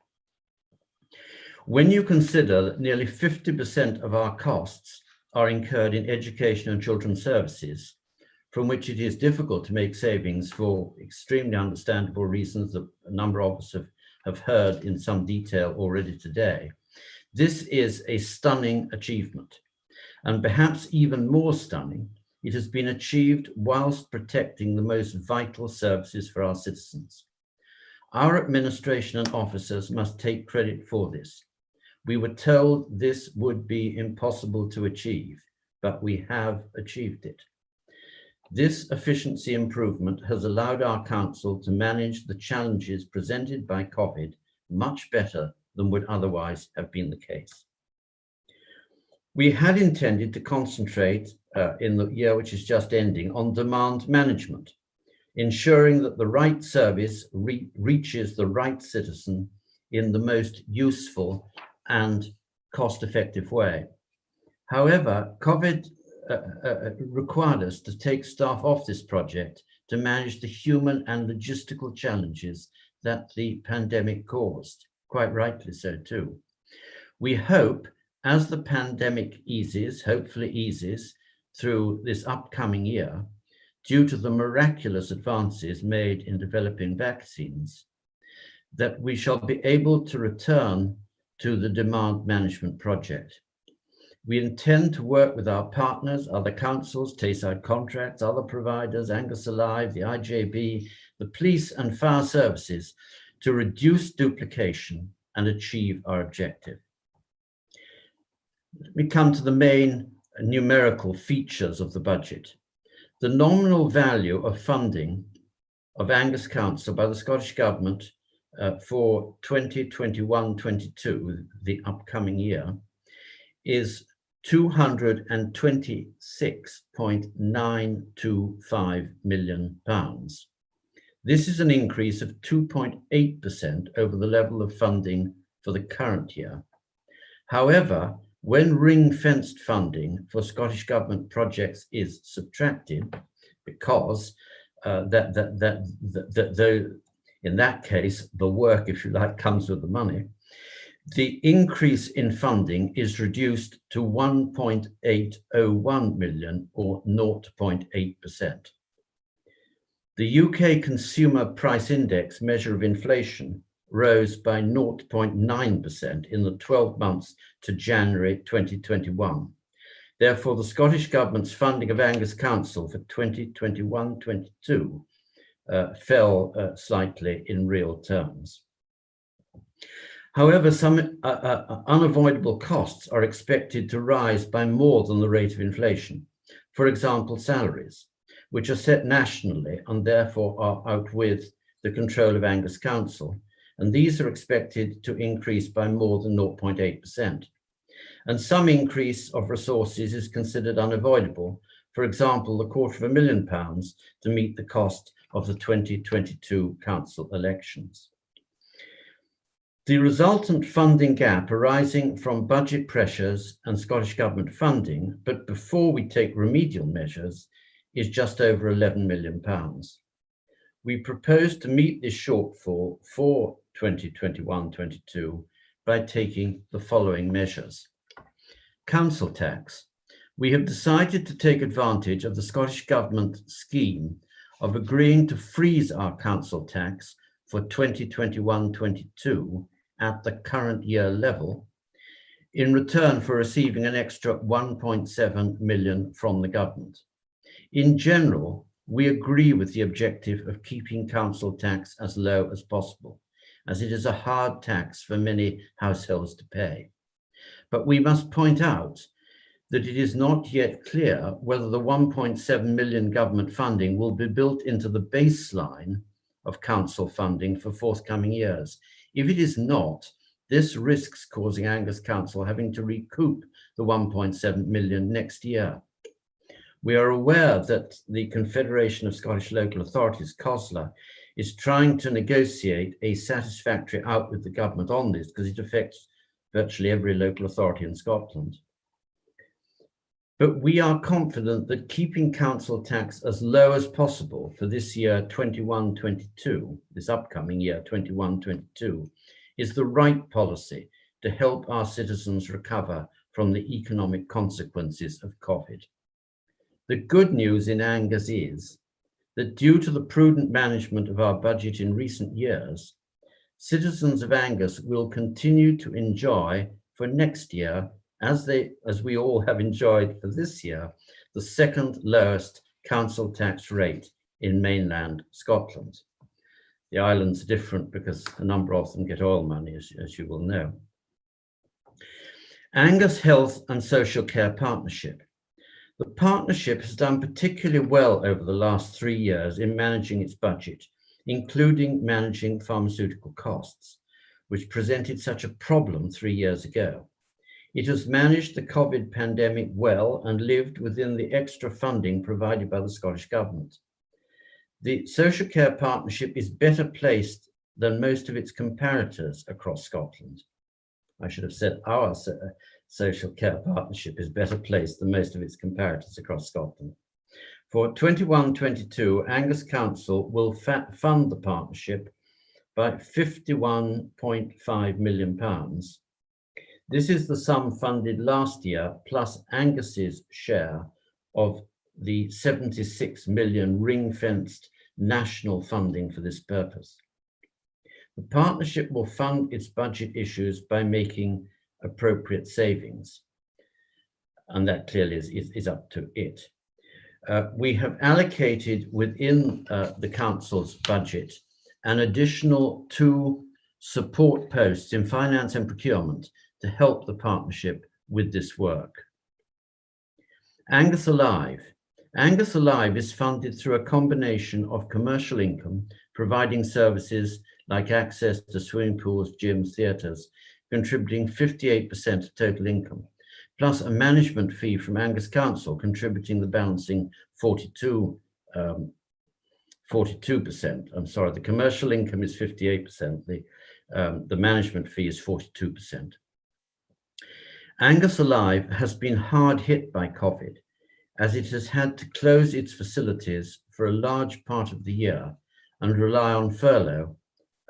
O: When you consider that nearly 50% of our costs are incurred in education and children's services, from which it is difficult to make savings for extremely understandable reasons that a number of us have heard in some detail already today, this is a stunning achievement. And perhaps even more stunning, it has been achieved whilst protecting the most vital services for our citizens. Our administration and officers must take credit for this. We were told this would be impossible to achieve, but we have achieved it. This efficiency improvement has allowed our council to manage the challenges presented by COVID much better than would otherwise have been the case. We had intended to concentrate in the year which is just ending on demand management, ensuring that the right service reaches the right citizen in the most useful and cost-effective way. However, COVID required us to take staff off this project to manage the human and logistical challenges that the pandemic caused, quite rightly so too. We hope as the pandemic eases, hopefully eases through this upcoming year, due to the miraculous advances made in developing vaccines, that we shall be able to return to the demand management project. We intend to work with our partners, other councils, Tayside Contracts, other providers, Angus Alive, the IJB, the police and fire services to reduce duplication and achieve our objective. Let me come to the main numerical features of the budget. The nominal value of funding of Angus Council by the Scottish Government for 2021-22, the upcoming year, is £226.925 million. This is an increase of 2.8% over the level of funding for the current year. However, when ring-fenced funding for Scottish Government projects is subtracted, because in that case, the work, if you like, comes with the money, the increase in funding is reduced to 1.801 million, or 0.8%. The UK Consumer Price Index measure of inflation rose by 0.9% in the 12 months to January 2021. Therefore, the Scottish Government's funding of Angus Council for 2021-22 fell slightly in real terms. However, some unavoidable costs are expected to rise by more than the rate of inflation. For example, salaries, which are set nationally and therefore are out with the control of Angus Council, and these are expected to increase by more than 0.8%. And some increase of resources is considered unavoidable, for example, £250,000 to meet the cost of the 2022 council elections. The resultant funding gap arising from budget pressures and Scottish Government funding, but before we take remedial measures, is just over £11 million. We propose to meet this shortfall for 2021-22 by taking the following measures. Council tax. We have decided to take advantage of the Scottish Government scheme of agreeing to freeze our council tax for 2021-22 at the current year level, in return for receiving an extra 1.7 million from the government. In general, we agree with the objective of keeping council tax as low as possible, as it is a hard tax for many households to pay. But we must point out that it is not yet clear whether the 1.7 million government funding will be built into the baseline of council funding for forthcoming years. If it is not, this risks causing Angus Council having to recoup the 1.7 million next year. We are aware that the Confederation of Scottish Local Authorities, COSLA, is trying to negotiate a satisfactory out with the government on this, because it affects virtually every local authority in Scotland. But we are confident that keeping council tax as low as possible for this year 21-22, this upcoming year 21-22, is the right policy to help our citizens recover from the economic consequences of COVID. The good news in Angus is that due to the prudent management of our budget in recent years, citizens of Angus will continue to enjoy for next year, as we all have enjoyed for this year, the second lowest council tax rate in mainland Scotland. The island's different because a number of them get oil money, as you will know. Angus Health and Social Care Partnership. The partnership has done particularly well over the last 3 years in managing its budget, including managing pharmaceutical costs, which presented such a problem 3 years ago. It has managed the COVID pandemic well and lived within the extra funding provided by the Scottish Government. The Social Care Partnership is better placed than most of its comparators across Scotland. I should have said our Social Care Partnership is better placed than most of its comparators across Scotland. For 21-22, Angus Council will fund the partnership by £51.5 million. This is the sum funded last year, plus Angus's share of the 76 million ring-fenced national funding for this purpose. The partnership will fund its budget issues by making appropriate savings, and that clearly is up to it. We have allocated within the council's budget an additional 2 support posts in finance and procurement to help the partnership with this work. Angus Alive. Angus Alive is funded through a combination of commercial income, providing services like access to swimming pools, gyms, theatres, contributing 58% of total income, plus a management fee from Angus Council, contributing the balancing 42%. I'm sorry, the commercial income is 58%, the management fee is 42%. Angus Alive has been hard hit by COVID, as it has had to close its facilities for a large part of the year and rely on furlough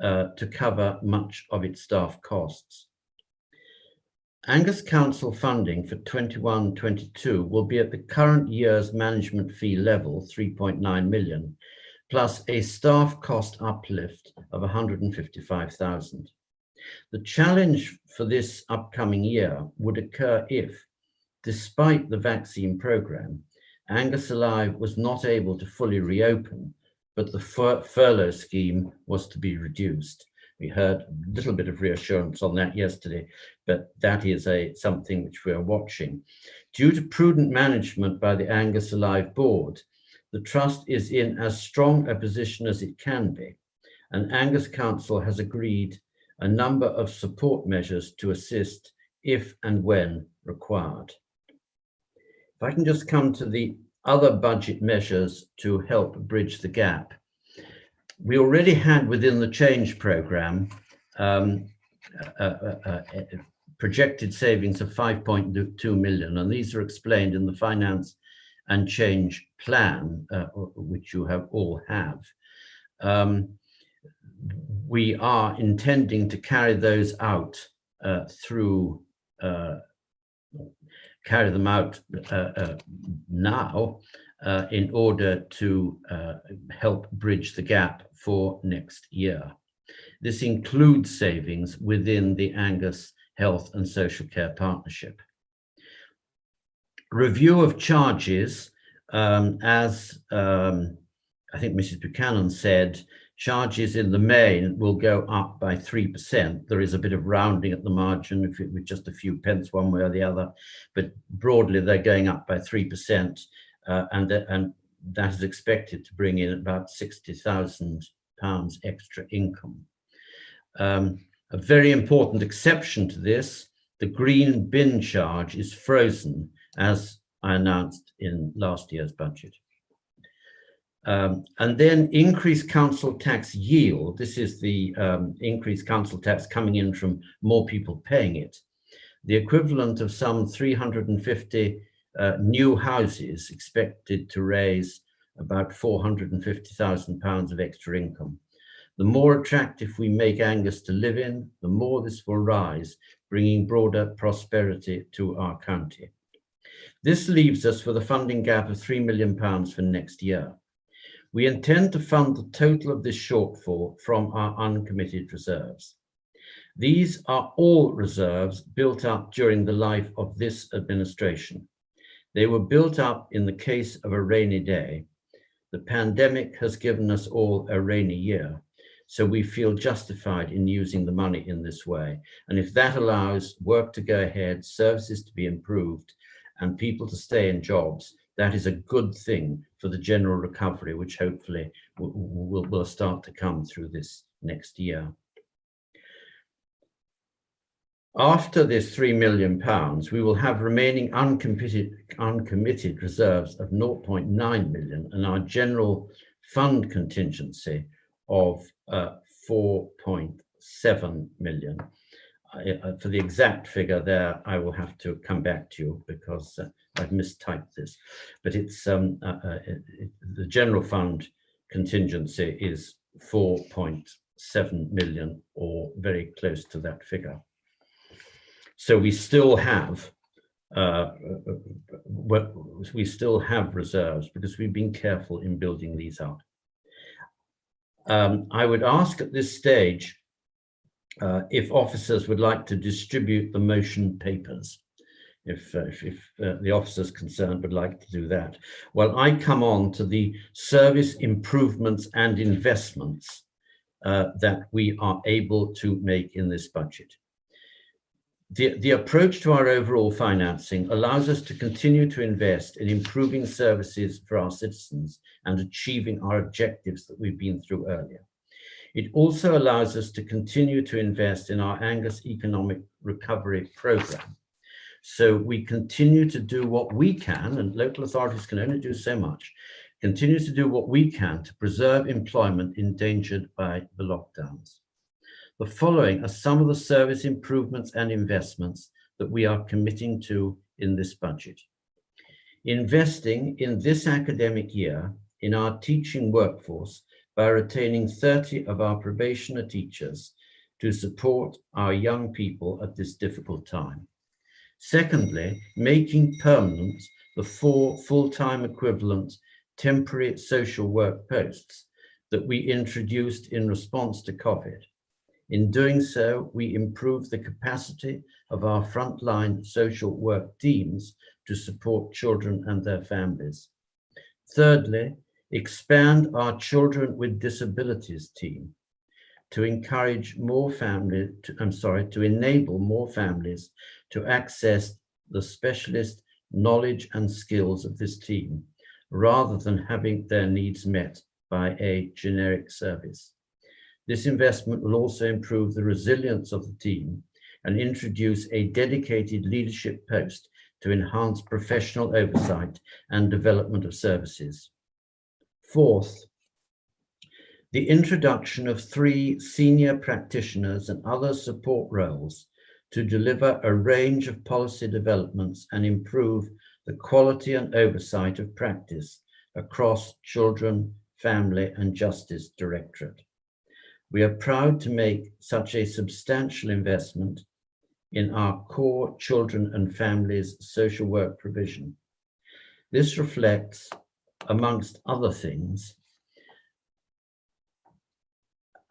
O: to cover much of its staff costs. Angus Council funding for 21-22 will be at the current year's management fee level, 3.9 million, plus a staff cost uplift of 155,000. The challenge for this upcoming year would occur if, despite the vaccine programme, Angus Alive was not able to fully reopen, but the furlough scheme was to be reduced. We heard a little bit of reassurance on that yesterday, but that is something which we are watching. Due to prudent management by the Angus Alive board, the trust is in as strong a position as it can be, and Angus Council has agreed a number of support measures to assist if and when required. If I can just come to the other budget measures to help bridge the gap. We already had within the change programme projected savings of 5.2 million, and these are explained in the finance and change plan, which you all have. We are intending to carry those out carry them out now in order to help bridge the gap for next year. This includes savings within the Angus Health and Social Care Partnership. Review of charges, as I think Mrs. Buchanan said, charges in the main will go up by 3%. There is a bit of rounding at the margin, if it with just a few pence one way or the other, but broadly they're going up by 3%, and that is expected to bring in about £60,000 extra income. A very important exception to this, the green bin charge is frozen, as I announced in last year's budget. And then increased council tax yield. This is the increased council tax coming in from more people paying it. The equivalent of some 350 new houses expected to raise about £450,000 of extra income. The more attractive we make Angus to live in, the more this will rise, bringing broader prosperity to our county. This leaves us with a funding gap of £3 million for next year. We intend to fund the total of this shortfall from our uncommitted reserves. These are all reserves built up during the life of this administration. They were built up in the case of a rainy day. The pandemic has given us all a rainy year, so we feel justified in using the money in this way. And if that allows work to go ahead, services to be improved, and people to stay in jobs, that is a good thing for the general recovery, which hopefully will start to come through this next year. After this £3 million, we will have remaining uncommitted reserves of 0.9 million and our general fund contingency of 4.7 million. For the exact figure there, I will have to come back to you because I've mistyped this, but it's the general fund contingency is 4.7 million or very close to that figure. So we still have we still have reserves because we've been careful in building these up. I would ask at this stage if officers would like to distribute the motion papers, if the officers concerned would like to do that. Well, I come on to the service improvements and investments that we are able to make in this budget. The approach to our overall financing allows us to continue to invest in improving services for our citizens and achieving our objectives that we've been through earlier. It also allows us to continue to invest in our Angus Economic Recovery Programme. So we continue to do what we can, and local authorities can only do so much, continue to do what we can to preserve employment endangered by the lockdowns. The following are some of the service improvements and investments that we are committing to in this budget. Investing in this academic year in our teaching workforce by retaining 30 of our probationer teachers to support our young people at this difficult time. Secondly, making permanent the 4 full-time equivalent temporary social work posts that we introduced in response to COVID. In doing so, we improve the capacity of our frontline social work teams to support children and their families. Thirdly, expand our children with disabilities team to encourage more families, to enable more families to access the specialist knowledge and skills of this team, rather than having their needs met by a generic service. This investment will also improve the resilience of the team and introduce a dedicated leadership post to enhance professional oversight and development of services. Fourth, the introduction of 3 senior practitioners and other support roles to deliver a range of policy developments and improve the quality and oversight of practice across Children, Family and Justice Directorate. We are proud to make such a substantial investment in our core children and families social work provision. This reflects, amongst other things,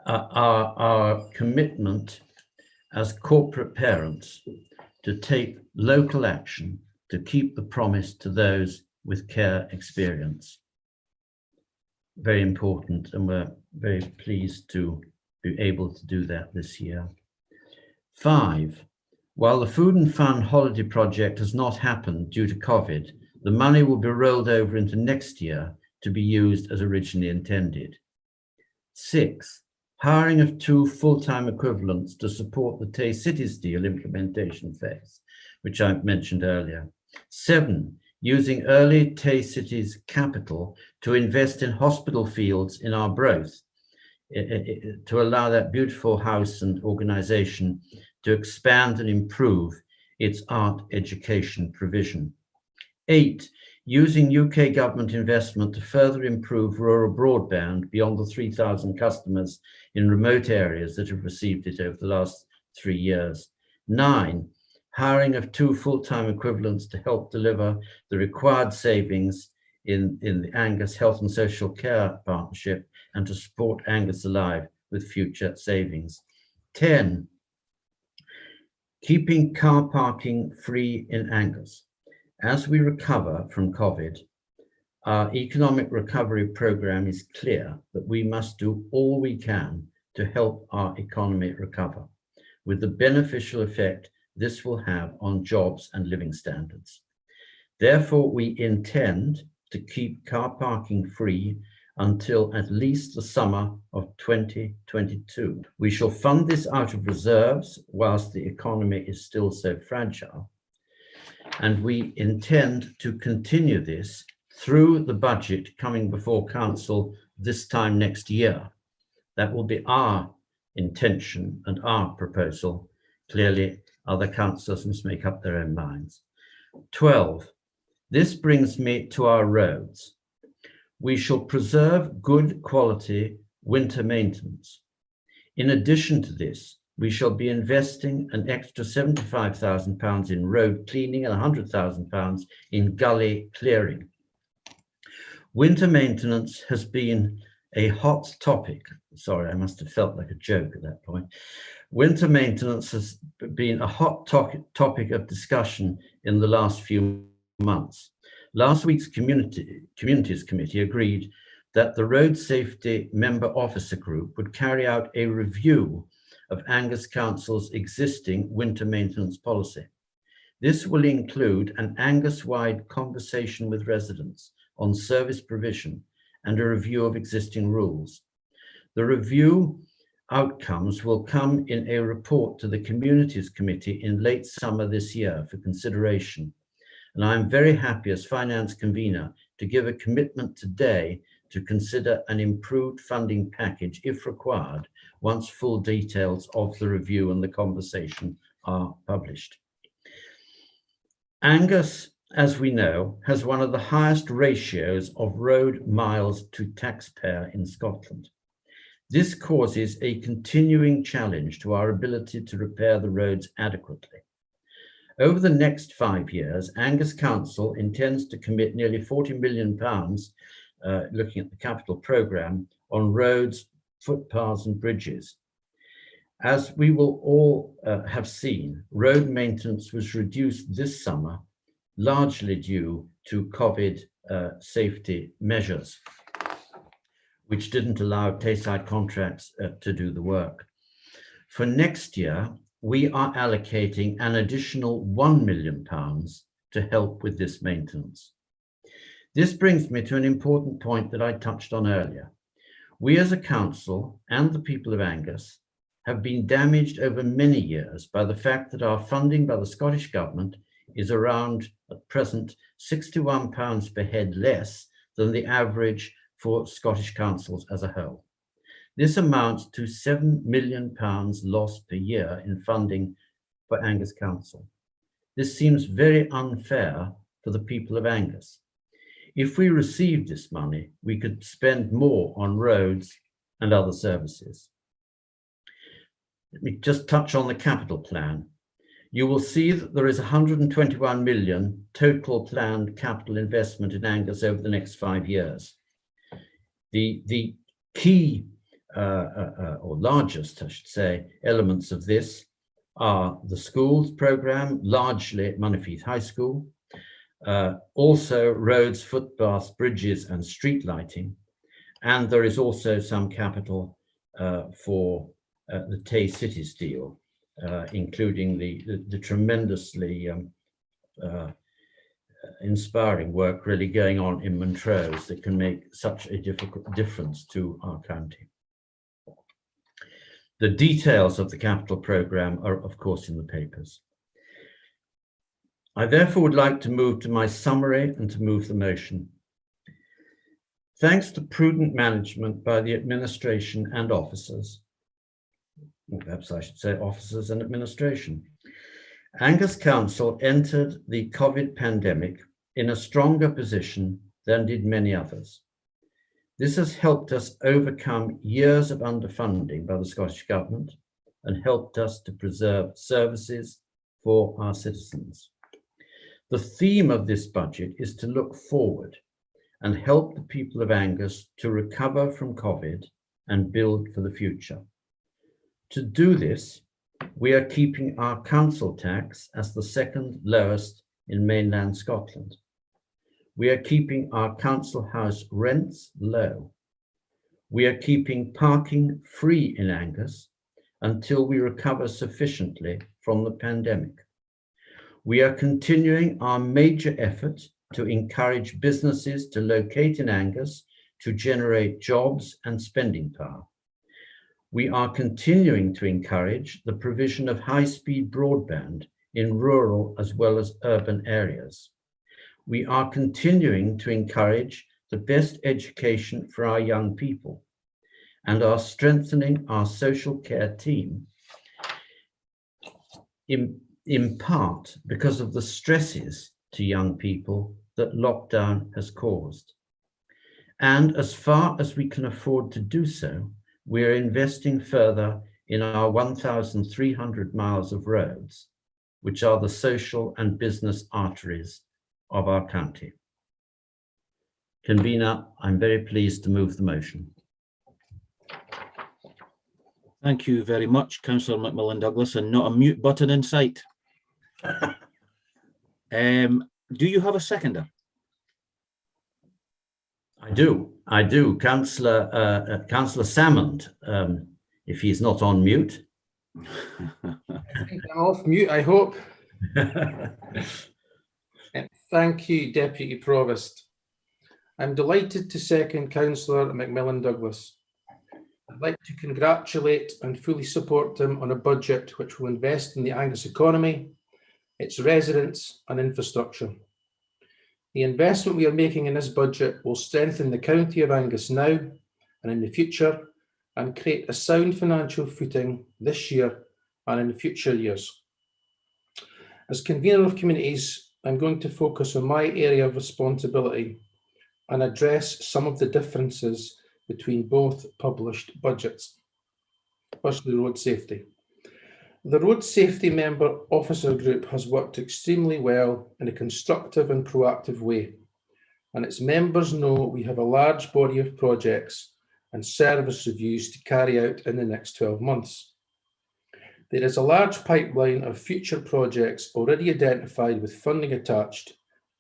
O: our commitment as corporate parents to take local action to keep the promise to those with care experience. Very important, and we're very pleased to be able to do that this year. 5, while the Food and Fun holiday project has not happened due to COVID, the money will be rolled over into next year to be used as originally intended. 6, hiring of 2 full-time equivalents to support the Tay Cities deal implementation phase, which I mentioned earlier. 7, using early Tay Cities capital to invest in hospital fields in our Arbroath, to allow that beautiful house and organisation to expand and improve its art education provision. 8, using UK government investment to further improve rural broadband beyond the 3,000 customers in remote areas that have received it over the last 3 years. 9, hiring of 2 full-time equivalents to help deliver the required savings in the Angus Health and Social Care Partnership and to support Angus Alive with future savings. 10, keeping car parking free in Angus. As we recover from COVID, our economic recovery programme is clear that we must do all we can to help our economy recover, with the beneficial effect this will have on jobs and living standards. Therefore, we intend to keep car parking free until at least the summer of 2022. We shall fund this out of reserves whilst the economy is still so fragile. And we intend to continue this through the budget coming before Council this time next year. That will be our intention and our proposal. Clearly, other councillors must make up their own minds. 12, this brings me to our roads. We shall preserve good quality winter maintenance. In addition to this, we shall be investing an extra £75,000 in road cleaning and £100,000 in gully clearing. Winter maintenance has been a hot topic. Sorry, I must have felt like a joke at that point. Winter maintenance has been a hot topic of discussion in the last few months. Last week's Communities Committee agreed that the Road Safety Member Officer Group would carry out a review of Angus Council's existing winter maintenance policy. This will include an Angus-wide conversation with residents on service provision and a review of existing rules. The review outcomes will come in a report to the Communities Committee in late summer this year for consideration. And I'm very happy as Finance Convener to give a commitment today to consider an improved funding package if required once full details of the review and the conversation are published. Angus, as we know, has one of the highest ratios of road miles to taxpayer in Scotland. This causes a continuing challenge to our ability to repair the roads adequately. Over the next 5 years, Angus Council intends to commit nearly £40 million, looking at the capital programme, on roads, footpaths and bridges. As we will all have seen, road maintenance was reduced this summer, largely due to COVID safety measures, which didn't allow Tayside contracts to do the work. For next year, we are allocating an additional £1 million to help with this maintenance. This brings me to an important point that I touched on earlier. We as a council and the people of Angus have been damaged over many years by the fact that our funding by the Scottish Government is around, at present, £61 per head less than the average for Scottish councils as a whole. This amounts to £7 million lost per year in funding for Angus Council. This seems very unfair for the people of Angus. If we received this money, we could spend more on roads and other services. Let me just touch on the capital plan. You will see that there is 121 million total planned capital investment in Angus over the next 5 years. The key or largest, I should say, elements of this are the schools programme, largely at Monifeith High School, also roads, footpaths, bridges and street lighting. And there is also some capital for the Tay Cities deal, including the tremendously inspiring work really going on in Montrose that can make such a difference to our county. The details of the capital programme are, of course, in the papers. I therefore would like to move to my summary and to move the motion. Thanks to prudent management by the administration and officers, or perhaps I should say officers and administration, Angus Council entered the COVID pandemic in a stronger position than did many others. This has helped us overcome years of underfunding by the Scottish Government and helped us to preserve services for our citizens. The theme of this budget is to look forward and help the people of Angus to recover from COVID and build for the future. To do this, we are keeping our council tax as the second lowest in mainland Scotland. We are keeping our council house rents low. We are keeping parking free in Angus until we recover sufficiently from the pandemic. We are continuing our major effort to encourage businesses to locate in Angus to generate jobs and spending power. We are continuing to encourage the provision of high-speed broadband in rural as well as urban areas. We are continuing to encourage the best education for our young people and are strengthening our social care team in part because of the stresses to young people that lockdown has caused. And as far as we can afford to do so, we are investing further in our 1,300 miles of roads, which are the social and business arteries of our county. Convener, I'm very pleased to move the motion.
A: Thank you very much, Councillor Macmillan Douglas, and not a mute button in sight. Do you have a seconder?
O: I do. Councillor Salmond, if he's not on mute.
P: I'm off mute, I hope. Thank you, Deputy Provost. I'm delighted to second Councillor Macmillan Douglas. I'd like to congratulate and fully support him on a budget which will invest in the Angus economy, its residents and infrastructure. The investment we are making in this budget will strengthen the County of Angus now and in the future and create a sound financial footing this year and in future years. As Convener of Communities, I'm going to focus on my area of responsibility and address some of the differences between both published budgets. Firstly, road safety. The Road Safety Member Officer Group has worked extremely well in a constructive and proactive way, and its members know we have a large body of projects and service reviews to carry out in the next 12 months. There is a large pipeline of future projects already identified with funding attached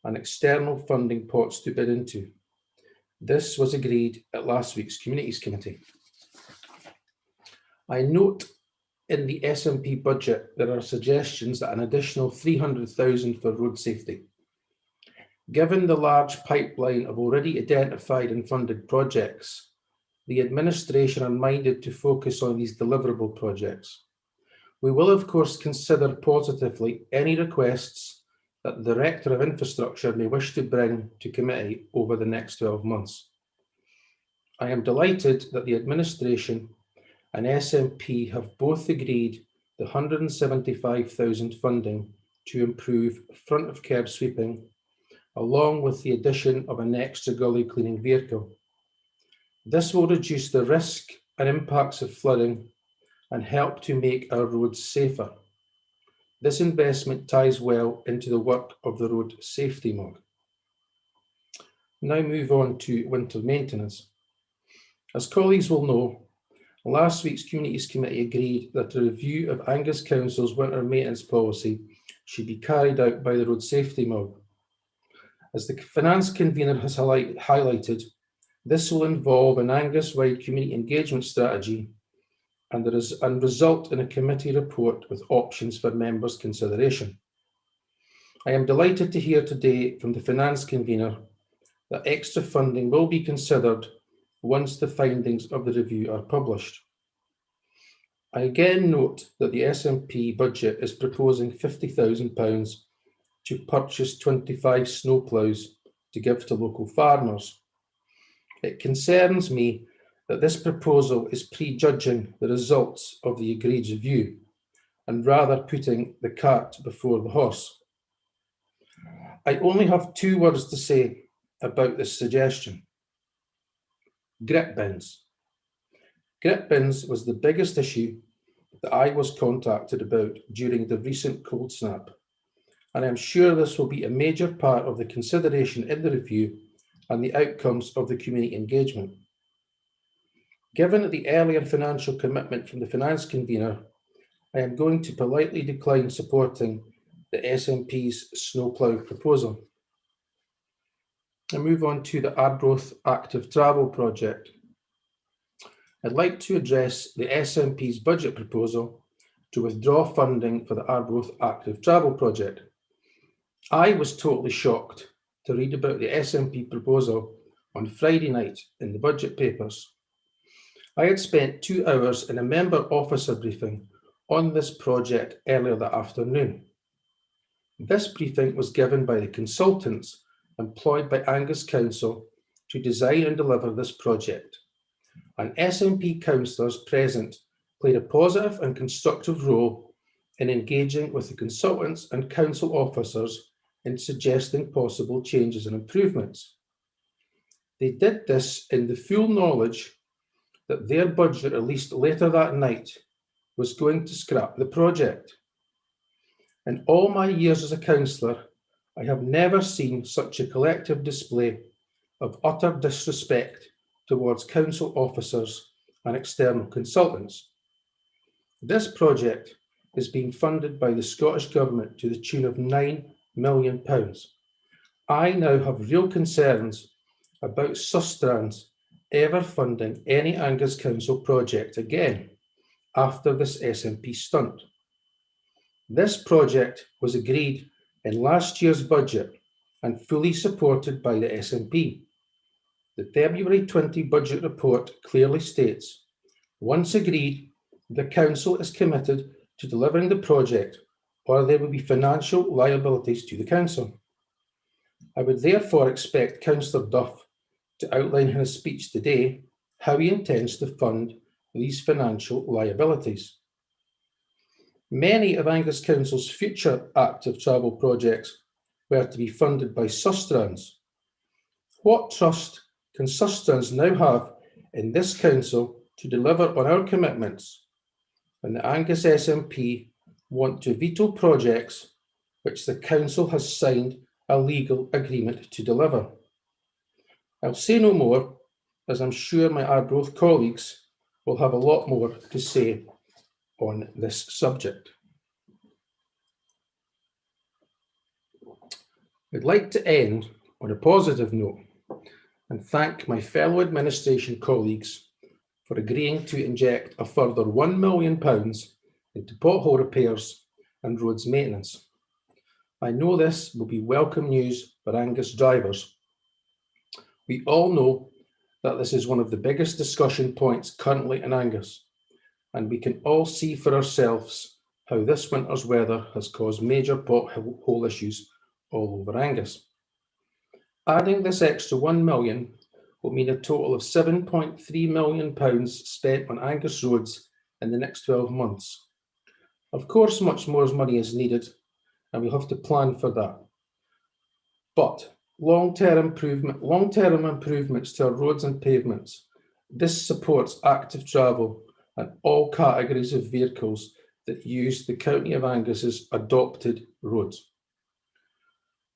P: and external funding pots to bid into. This was agreed at last week's Communities Committee. I note in the SNP budget there are suggestions that an additional 300,000 for road safety. Given the large pipeline of already identified and funded projects, the administration are minded to focus on these deliverable projects. We will of course consider positively any requests that the Director of Infrastructure may wish to bring to committee over the next 12 months. I am delighted that the administration and SNP have both agreed the 175,000 funding to improve front of kerb sweeping, along with the addition of an extra gully cleaning vehicle. This will reduce the risk and impacts of flooding and help to make our roads safer. This investment ties well into the work of the Road Safety Mog. Now move on to winter maintenance. As colleagues will know, last week's Communities Committee agreed that a review of Angus Council's winter maintenance policy should be carried out by the Road Safety Mog. As the Finance Convener has highlighted, this will involve an Angus-wide community engagement strategy and result in a committee report with options for members' consideration. I am delighted to hear today from the Finance Convener that extra funding will be considered once the findings of the review are published. I again note that the SNP budget is proposing £50,000 to purchase 25 snowplows to give to local farmers. It concerns me that this proposal is prejudging the results of the agreed review and rather putting the cart before the horse. I only have two words to say about this suggestion. Grip bins. Grip bins was the biggest issue that I was contacted about during the recent cold snap, and I'm sure this will be a major part of the consideration in the review and the outcomes of the community engagement. Given the earlier financial commitment from the Finance Convener, I am going to politely decline supporting the SNP's snowplough proposal. I move on to the Arbroath Active Travel project. I'd like to address the SNP's budget proposal to withdraw funding for the Arbroath Active Travel project. I was totally shocked to read about the SNP proposal on Friday night in the budget papers. I had spent 2 hours in a member officer briefing on this project earlier that afternoon. This briefing was given by the consultants employed by Angus Council to design and deliver this project, and SNP councillors present played a positive and constructive role in engaging with the consultants and council officers in suggesting possible changes and improvements. They did this in the full knowledge that their budget released later that night was going to scrap the project. In all my years as a councillor, I have never seen such a collective display of utter disrespect towards council officers and external consultants. This project is being funded by the Scottish Government to the tune of £9 million. I now have real concerns about Sustrans ever funding any Angus Council project again after this SNP stunt. This project was agreed in last year's budget and fully supported by the SNP. The February 20 budget report clearly states, once agreed, the Council is committed to delivering the project or there will be financial liabilities to the Council. I would therefore expect Councillor Duff to outline in his speech today how he intends to fund these financial liabilities. Many of Angus Council's future active travel projects were to be funded by Sustrans. What trust can Sustrans now have in this Council to deliver on our commitments when the Angus SNP want to veto projects which the Council has signed a legal agreement to deliver? I'll say no more, as I'm sure my Arbroath colleagues will have a lot more to say on this subject. I'd like to end on a positive note and thank my fellow administration colleagues for agreeing to inject a further £1 million into pothole repairs and roads maintenance. I know this will be welcome news for Angus drivers. We all know that this is one of the biggest discussion points currently in Angus, and we can all see for ourselves how this winter's weather has caused major pothole issues all over Angus. Adding this extra £1 million will mean a total of £7.3 million spent on Angus roads in the next 12 months. Of course, much more money is needed, and we'll have to plan for that. But long-term improvements to our roads and pavements, this supports active travel and all categories of vehicles that use the County of Angus's adopted roads.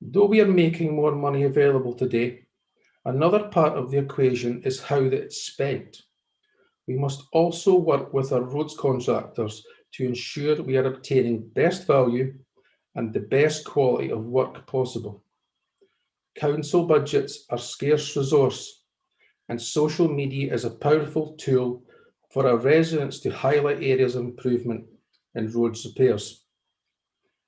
P: Though we are making more money available today, another part of the equation is how it's spent. We must also work with our roads contractors to ensure we are obtaining best value and the best quality of work possible. Council budgets are a scarce resource, and social media is a powerful tool for our residents to highlight areas of improvement in roads repairs.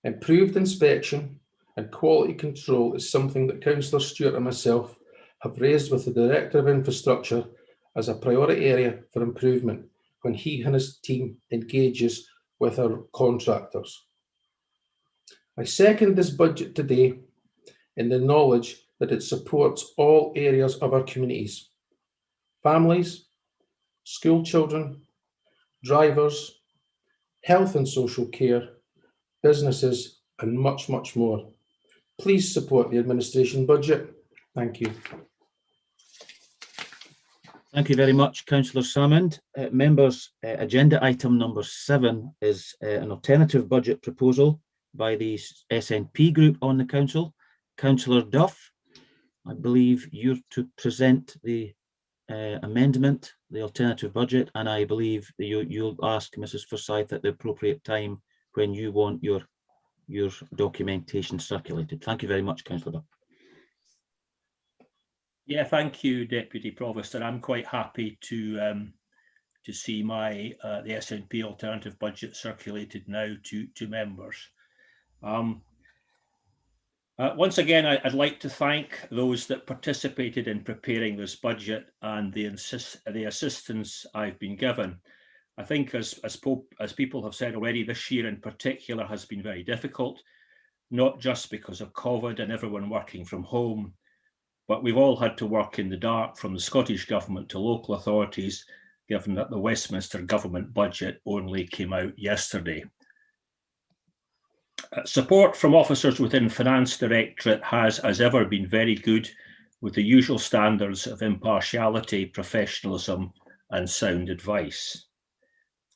P: Improved inspection and quality control is something that Councillor Stewart and myself have raised with the Director of Infrastructure as a priority area for improvement when he and his team engages with our contractors. I second this budget today in the knowledge that it supports all areas of our communities: families, school children, drivers, health and social care, businesses, and much, much more. Please support the administration budget. Thank you.
A: Thank you very much, Councillor Salmond. Members, agenda item number 7 is an alternative budget proposal by the SNP group on the council. Councillor Duff, I believe you're to present the amendment, the alternative budget, and I believe you'll ask Mrs. Forsyth at the appropriate time when you want your documentation circulated. Thank you very much, Councillor Duff.
H: Yeah, thank you, Deputy Provost, and I'm quite happy to see my the SNP alternative budget circulated now to members. Once again, I'd like to thank those that participated in preparing this budget and the assistance I've been given. I think, as people have said already, this year in particular has been very difficult, not just because of COVID and everyone working from home, but we've all had to work in the dark, from the Scottish Government to local authorities, given that the Westminster Government budget only came out yesterday. Support from officers within Finance Directorate has, as ever, been very good, with the usual standards of impartiality, professionalism, and sound advice.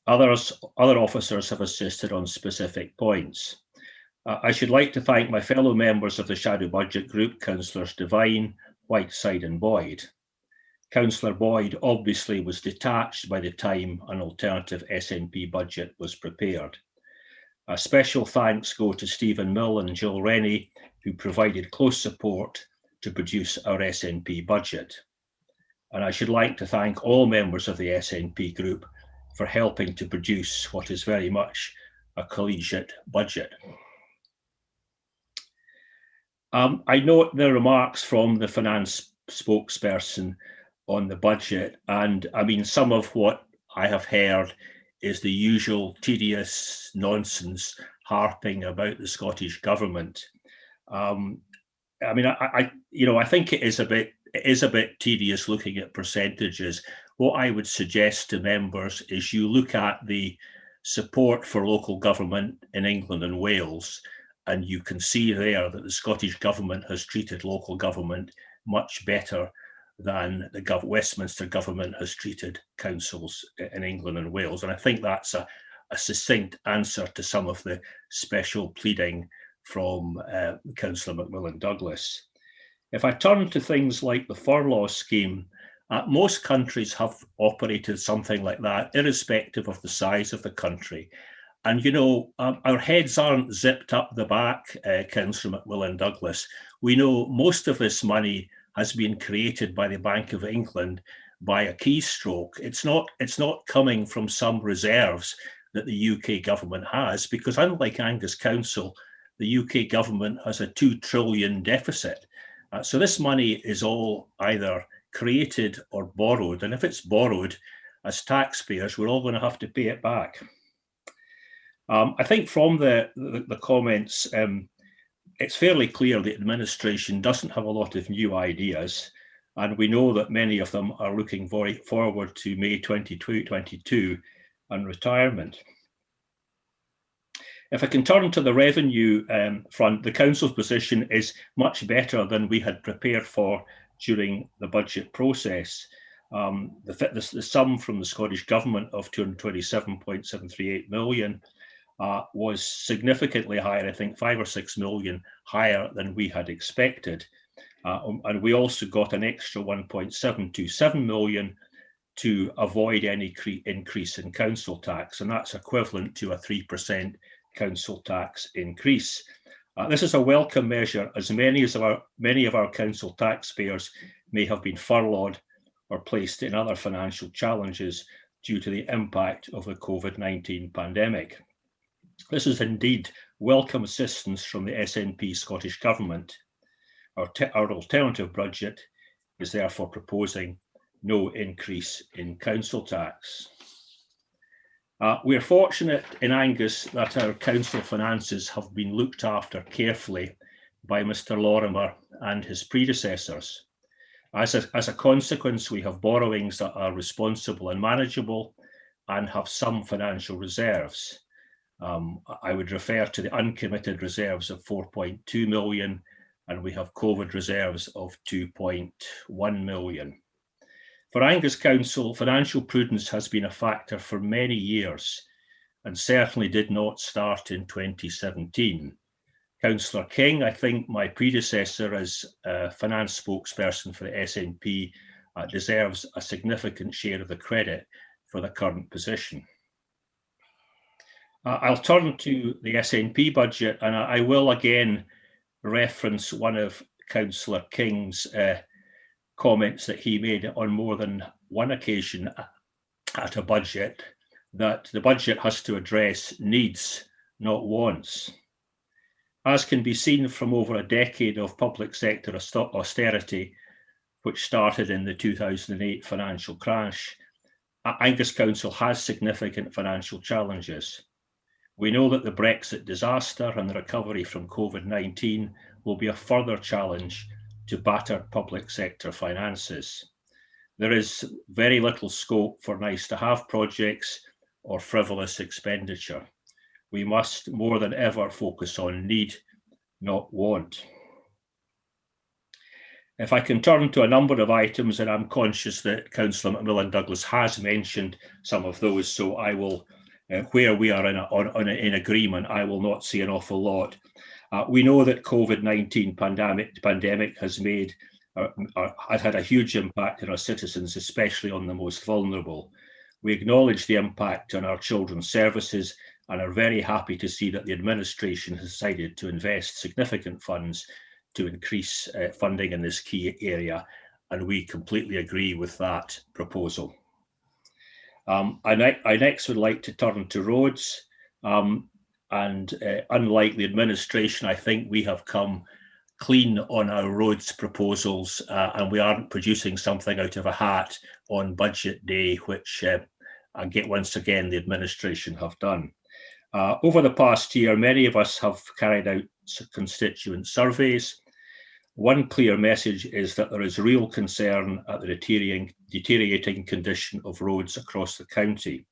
H: Other officers have assisted on specific points. I should like to thank my fellow members of the Shadow Budget Group, Councillors Devine, Whiteside and Boyd. Councillor Boyd obviously was detached by the time an alternative SNP budget was prepared. A special thanks go to Stephen Mill and Jill Rennie, who provided close support to produce our SNP budget. And I should like to thank all members of the SNP group for helping to produce what is very much a collegiate budget. I note the remarks from the finance spokesperson on the budget, and I mean, some of what I have heard is the usual tedious nonsense harping about the Scottish government. I mean, I think it is a bit tedious looking at percentages. What I would suggest to members is you look at the support for local government in England and Wales, and you can see there that the Scottish government has treated local government much better than the Westminster government has treated councils in England and Wales. And I think that's a succinct answer to some of the special pleading from Councillor Macmillan Douglas. If I turn to things like the furlough scheme, most countries have operated something like that, irrespective of the size of the country. And, you know, our heads aren't zipped up the back, Councillor Macmillan Douglas. We know most of this money has been created by the Bank of England by a keystroke. It's not coming from some reserves that the UK government has, because unlike Angus Council, the UK government has a 2 trillion deficit. So this money is all either created or borrowed. And if it's borrowed, as taxpayers, we're all going to have to pay it back. I think from the comments, it's fairly clear the administration doesn't have a lot of new ideas, and we know that many of them are looking very forward to May 2022 and retirement. If I can turn to the revenue front, the council's position is much better than we had prepared for during the budget process. The sum from the Scottish Government of 227.738 million was significantly higher, I think 5 or 6 million higher than we had expected. And we also got an extra 1.727 million to avoid any increase in council tax, and that's equivalent to a 3% council tax increase. This is a welcome measure, as many of our council taxpayers may have been furloughed or placed in other financial challenges due to the impact of the COVID-19 pandemic. This is indeed welcome assistance from the SNP Scottish Government. Our alternative budget is therefore proposing no increase in council tax. We are fortunate in Angus that our council finances have been looked after carefully by Mr. Lorimer and his predecessors. As a consequence, we have borrowings that are responsible and manageable and have some financial reserves. I would refer to the uncommitted reserves of 4.2 million, and we have COVID reserves of 2.1 million. For Angus Council, financial prudence has been a factor for many years and certainly did not start in 2017. Councillor King, I think my predecessor as finance spokesperson for the SNP, deserves a significant share of the credit for the current position. I'll turn to the SNP budget, and I will again reference one of Councillor King's comments that he made on more than one occasion at a budget, that the budget has to address needs, not wants. As can be seen from over a decade of public sector austerity, which started in the 2008 financial crash, Angus Council has significant financial challenges. We know that the Brexit disaster and the recovery from COVID-19 will be a further challenge to battered public sector finances. There is very little scope for nice-to-have projects or frivolous expenditure. We must more than ever focus on need, not want. If I can turn to a number of items, and I'm conscious that Councillor Macmillan Douglas has mentioned some of those, so I will where we are in agreement, I will not say an awful lot. We know that COVID-19 pandemic has had a huge impact on our citizens, especially on the most vulnerable. We acknowledge the impact on our children's services and are very happy to see that the administration has decided to invest significant funds to increase funding in this key area, and we completely agree with that proposal. I next would like to turn to roads, and unlike the administration, I think we have come clean on our roads proposals, and we aren't producing something out of a hat on budget day, which once again the administration have done. Over the past year, many of us have carried out constituent surveys. One clear message is that there is real concern at the deteriorating condition of roads across the county.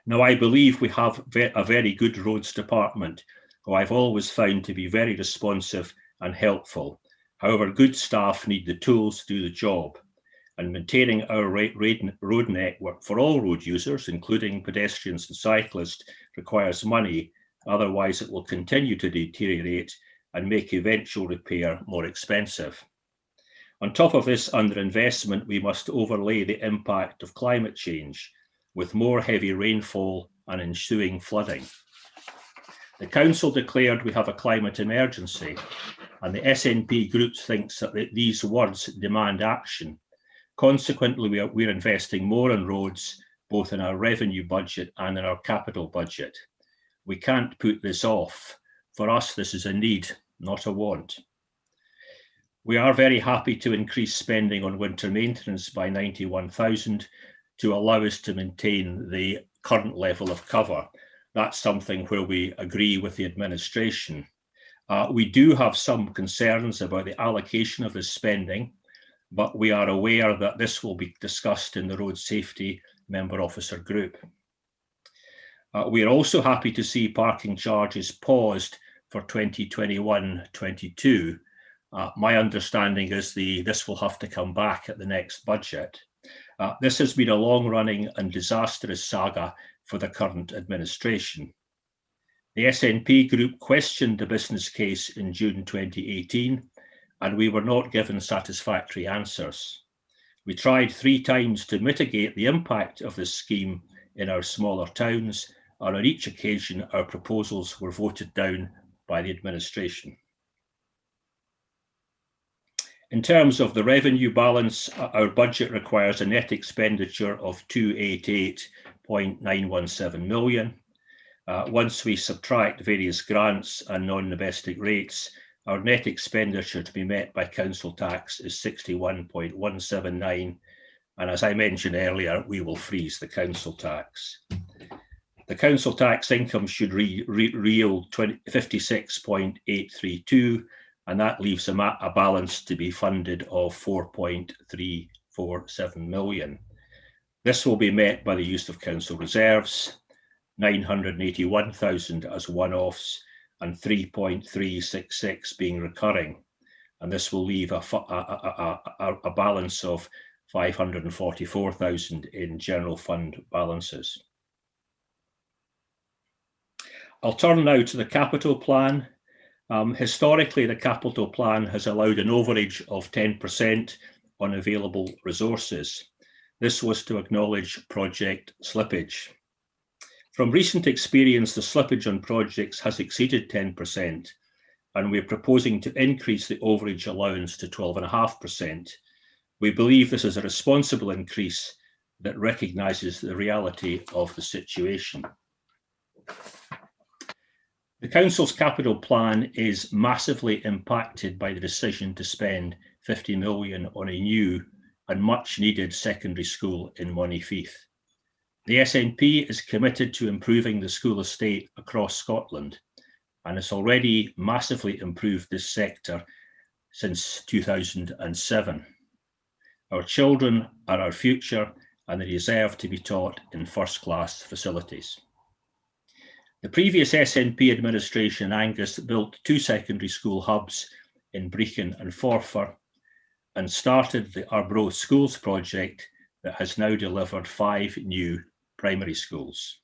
H: Now, I believe we have a very good roads department, who I've always found to be very responsive and helpful. However, good staff need the tools to do the job, and maintaining our road network for all road users, including pedestrians and cyclists, requires money. Otherwise, it will continue to deteriorate and make eventual repair more expensive. On top of this underinvestment, we must overlay the impact of climate change with more heavy rainfall and ensuing flooding. The council declared we have a climate emergency, and the SNP group thinks that these words demand action. Consequently, we're investing more in roads, both in our revenue budget and in our capital budget. We can't put this off. For us, this is a need, not a want. We are very happy to increase spending on winter maintenance by 91,000 to allow us to maintain the current level of cover. That's something where we agree with the administration. We do have some concerns about the allocation of this spending, but we are aware that this will be discussed in the Road Safety Member Officer Group. We are also happy to see parking charges paused for 2021-22. My understanding is this will have to come back at the next budget. This has been a long-running and disastrous saga for the current administration. The SNP group questioned the business case in June 2018, and we were not given satisfactory answers. We tried 3 times to mitigate the impact of this scheme in our smaller towns, and on each occasion our proposals were voted down by the administration. In terms of the revenue balance, our budget requires a net expenditure of 288.917 million. Once we subtract various grants and non-domestic rates, our net expenditure to be met by council tax is 61.179, and as I mentioned earlier, we will freeze the council tax. The council tax income should yield 56.832, and that leaves a balance to be funded of 4.347 million. This will be met by the use of council reserves, 981,000 as one-offs, and 3.366 being recurring. And this will leave a balance of 544,000 in general fund balances. I'll turn now to the capital plan. Historically, the capital plan has allowed an overage of 10% on available resources. This was to acknowledge project slippage. From recent experience, the slippage on projects has exceeded 10%, and we're proposing to increase the overage allowance to 12.5%. We believe this is a responsible increase that recognises the reality of the situation. The Council's capital plan is massively impacted by the decision to spend 50 million on a new and much needed secondary school in Montefieth. The SNP is committed to improving the school estate across Scotland, and has already massively improved this sector since 2007. Our children are our future, and they deserve to be taught in first-class facilities. The previous SNP administration in Angus built 2 secondary school hubs in Brechin and Forfar, and started the Arbroath Schools project that has now delivered 5 new primary schools.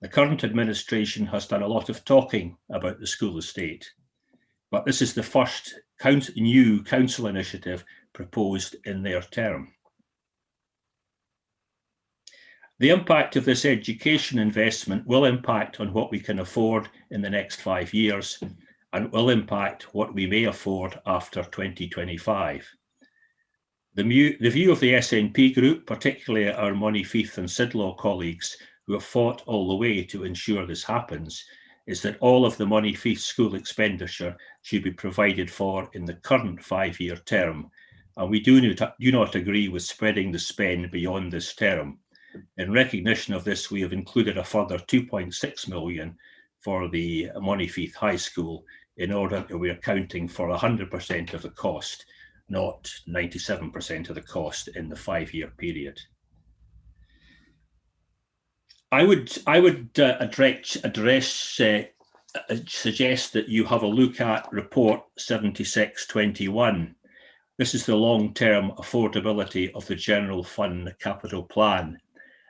H: The current administration has done a lot of talking about the school estate, but this is the first new council initiative proposed in their term. The impact of this education investment will impact on what we can afford in the next 5 years and will impact what we may afford after 2025. The view of the SNP group, particularly our Monteith and Sidlaw colleagues who have fought all the way to ensure this happens, is that all of the Monteith school expenditure should be provided for in the current 5-year term, and we do not agree with spreading the spend beyond this term. In recognition of this, we have included a further 2.6 million for the Monteith High School in order that we are accounting for 100% of the cost, not 97% of the cost in the 5-year period. I would suggest that you have a look at report 7621. This is the long-term affordability of the General Fund Capital Plan.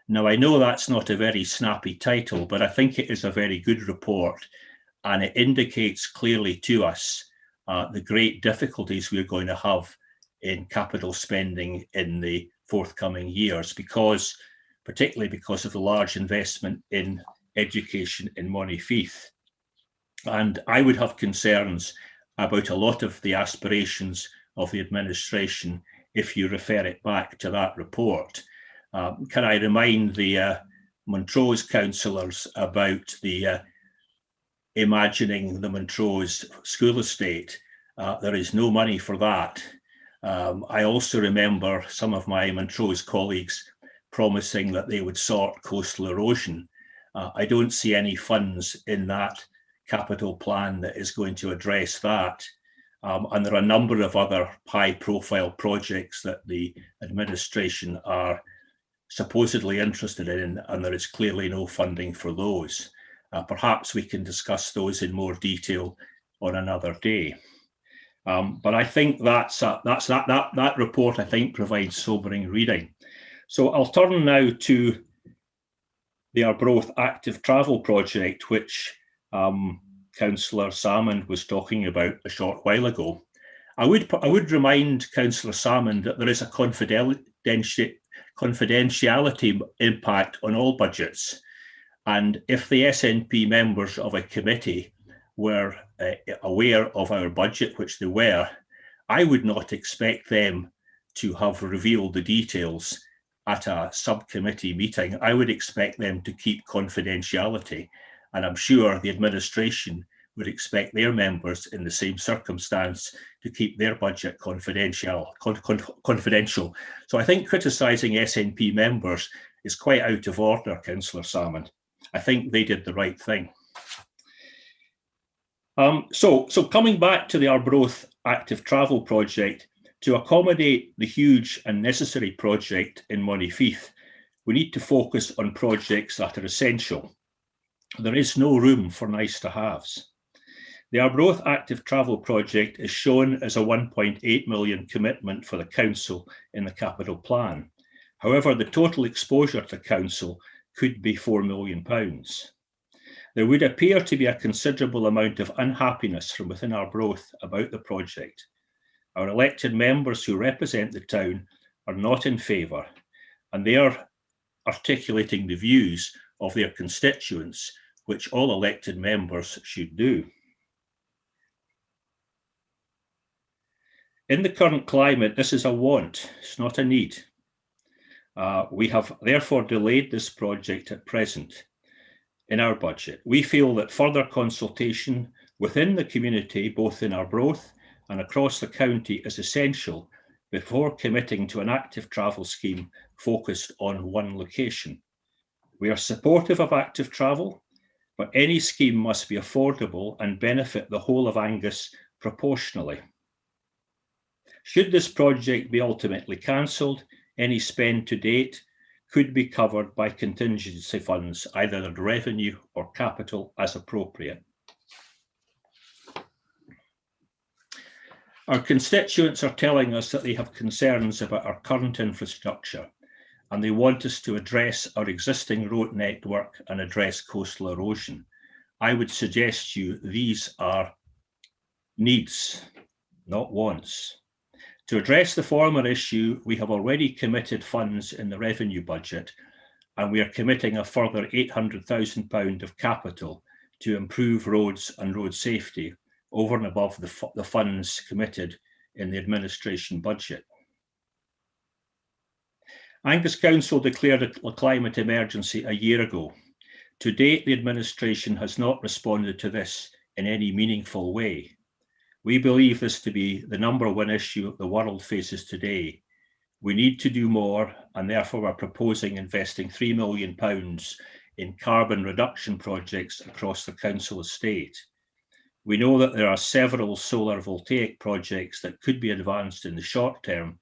H: Now, I know that's not a very snappy title, but I think it is a very good report, and it indicates clearly to us the great difficulties we're going to have in capital spending in the forthcoming years, particularly because of the large investment in education in Monteith. And I would have concerns about a lot of the aspirations of the administration if you refer it back to that report. Can I remind the Montrose councillors about the imagining the Montrose school estate? There is no money for that. I also remember some of my Montrose colleagues promising that they would sort coastal erosion. I don't see any funds in that capital plan that is going to address that. And there are a number of other high-profile projects that the administration are supposedly interested in, and there is clearly no funding for those. Perhaps we can discuss those in more detail on another day. But I think that report, I think, provides sobering reading. So I'll turn now to the Arbroath Active Travel Project, which Councillor Salmond was talking about a short while ago. I would remind Councillor Salmond that there is a confidentiality impact on all budgets. And if the SNP members of a committee were aware of our budget, which they were, I would not expect them to have revealed the details at a subcommittee meeting. I would expect them to keep confidentiality. And I'm sure the administration would expect their members in the same circumstance to keep their budget confidential. So I think criticising SNP members is quite out of order, Councillor Salmond. I think they did the right thing. So coming back to the Arbroath Active Travel Project, to accommodate the huge and necessary project in Monteith, we need to focus on projects that are essential. There is no room for nice-to-haves. The Arbroath Active Travel Project is shown as a 1.8 million commitment for the Council in the capital plan. However, the total exposure to Council could be £4 million. There would appear to be a considerable amount of unhappiness from within Arbroath about the project. Our elected members who represent the town are not in favour, and they are articulating the views of their constituents, which all elected members should do. In the current climate, this is a want, it's not a need. We have therefore delayed this project at present in our budget. We feel that further consultation within the community, both in Arbroath and across the county, is essential before committing to an active travel scheme focused on one location. We are supportive of active travel, but any scheme must be affordable and benefit the whole of Angus proportionally. Should this project be ultimately cancelled, any spend to date could be covered by contingency funds, either the revenue or capital as appropriate. Our constituents are telling us that they have concerns about our current infrastructure and they want us to address our existing road network and address coastal erosion. I would suggest to you these are needs, not wants. To address the former issue, we have already committed funds in the revenue budget, and we are committing a further £800,000 of capital to improve roads and road safety over and above the funds committed in the administration budget. Angus Council declared a climate emergency a year ago. To date, the administration has not responded to this in any meaningful way. We believe this to be the #1 issue the world faces today. We need to do more, and therefore are proposing investing £3 million in carbon reduction projects across the council estate. We know that there are several solar voltaic projects that could be advanced in the short term,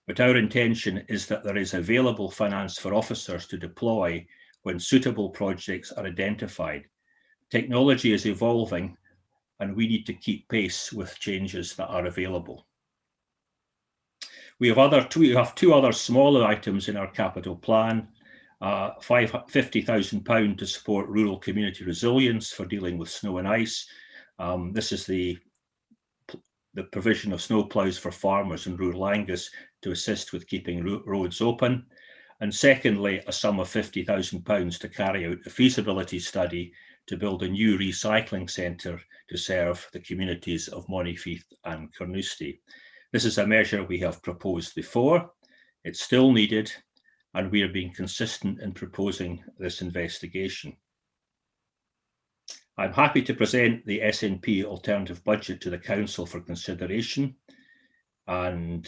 H: but our intention is that there is available finance for officers to deploy when suitable projects are identified. Technology is evolving, and we need to keep pace with changes that are available. We have two other smaller items in our capital plan, £50,000 to support rural community resilience for dealing with snow and ice. This is the provision of snowplows for farmers in rural Angus to assist with keeping roads open. And secondly, a sum of £50,000 to carry out a feasibility study to build a new recycling centre to serve the communities of Monifieth and Carnoustie. This is a measure we have proposed before. It's still needed, and we are being consistent in proposing this investigation. I'm happy to present the SNP alternative budget to the Council for consideration and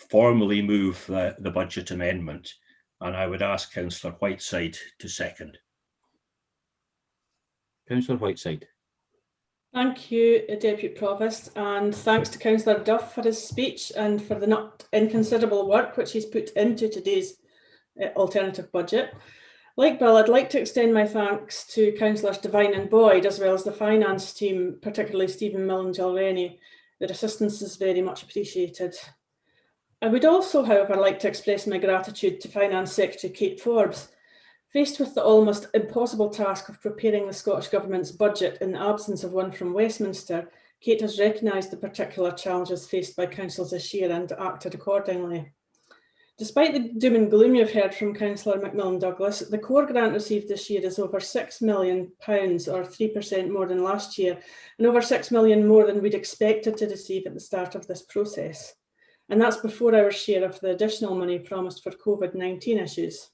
H: formally move the budget amendment. And I would ask Councillor Whiteside to second.
A: Councillor Whiteside.
J: Thank you, Deputy Provost, and thanks to Councillor Duff for his speech and for the not inconsiderable work which he's put into today's alternative budget. Like Bill, I'd like to extend my thanks to Councillors Devine and Boyd, as well as the finance team, particularly Stephen Mill and Jill Rennie. Their assistance is very much appreciated. I would also, however, like to express my gratitude to Finance Secretary Kate Forbes. Faced with the almost impossible task of preparing the Scottish Government's budget in the absence of one from Westminster, Kate has recognised the particular challenges faced by councils this year and acted accordingly. Despite the doom and gloom you've heard from Councillor Macmillan Douglas, the core grant received this year is over £6 million, or 3% more than last year, and over £6 million more than we'd expected to receive at the start of this process. And that's before our share of the additional money promised for COVID-19 issues.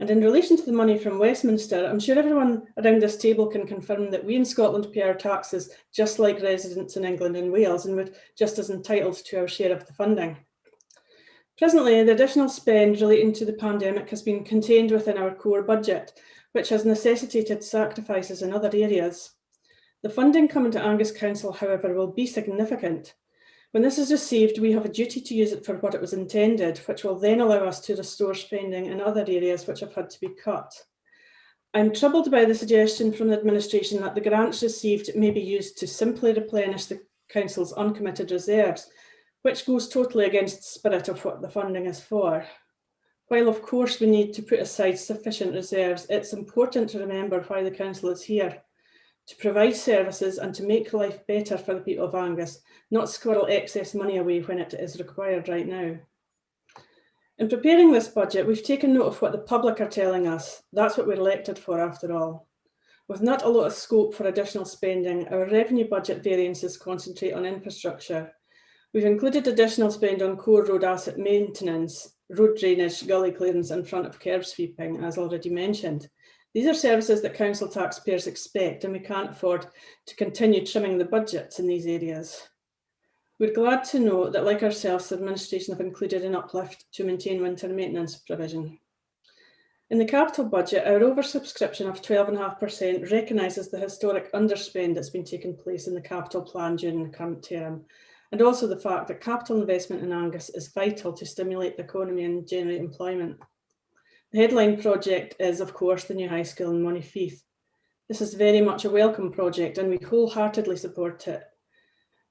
J: And in relation to the money from Westminster, I'm sure everyone around this table can confirm that we in Scotland pay our taxes just like residents in England and Wales, and we're just as entitled to our share of the funding. Presently, the additional spend relating to the pandemic has been contained within our core budget, which has necessitated sacrifices in other areas. The funding coming to Angus Council, however, will be significant. When this is received, we have a duty to use it for what it was intended, which will then allow us to restore spending in other areas which have had to be cut. I'm troubled by the suggestion from the administration that the grants received may be used to simply replenish the Council's uncommitted reserves, which goes totally against the spirit of what the funding is for. While of course we need to put aside sufficient reserves, it's important to remember why the Council is here: to provide services and to make life better for the people of Angus, not squirrel excess money away when it is required right now. In preparing this budget, we've taken note of what the public are telling us. That's what we're elected for, after all. With not a lot of scope for additional spending, our revenue budget variances concentrate on infrastructure. We've included additional spend on core road asset maintenance, road drainage, gully clearance and front of curb sweeping, as already mentioned. These are services that council taxpayers expect, and we can't afford to continue trimming the budgets in these areas. We're glad to know that, like ourselves, the administration have included an uplift to maintain winter maintenance provision. In the capital budget, our oversubscription of 12.5% recognises the historic underspend that's been taking place in the capital plan during the current term, and also the fact that capital investment in Angus is vital to stimulate the economy and generate employment. The headline project is, of course, the new high school in Monifieth. This is very much a welcome project and we wholeheartedly support it.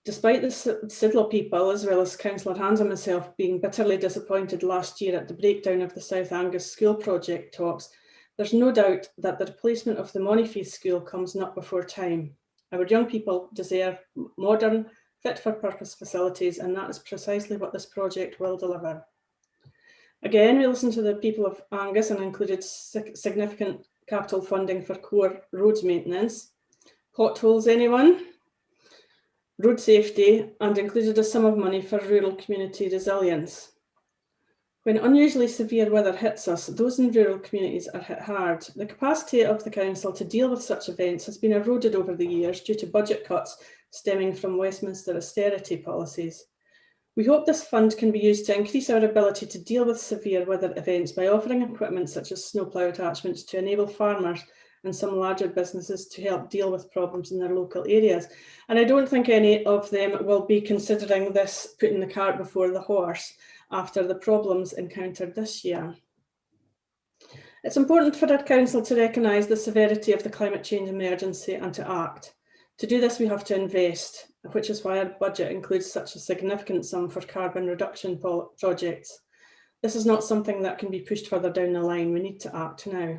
Q: Despite the Sidlow people, as well as Councillor Hans and myself, being bitterly disappointed last year at the breakdown of the South Angus school project talks, there's no doubt that the replacement of the Monifield school comes not before time. Our young people deserve modern, fit-for-purpose facilities, and that is precisely what this project will deliver. Again, we listened to the people of Angus and included significant capital funding for core roads maintenance. Potholes, anyone? Road safety, and included a sum of money for rural community resilience. When unusually severe weather hits us, those in rural communities are hit hard. The capacity of the council to deal with such events has been eroded over the years due to budget cuts stemming from Westminster austerity policies. We hope this fund can be used to increase our ability to deal with severe weather events by offering equipment such as snowplough attachments to enable farmers and some larger businesses to help deal with problems in their local areas. And I don't think any of them will be considering this putting the cart before the horse after the problems encountered this year. It's important for our council to recognise the severity of the climate change emergency and to act. To do this, we have to invest, which is why our budget includes such a significant sum for carbon reduction projects. This is not something that can be pushed further down the line. We need to act now.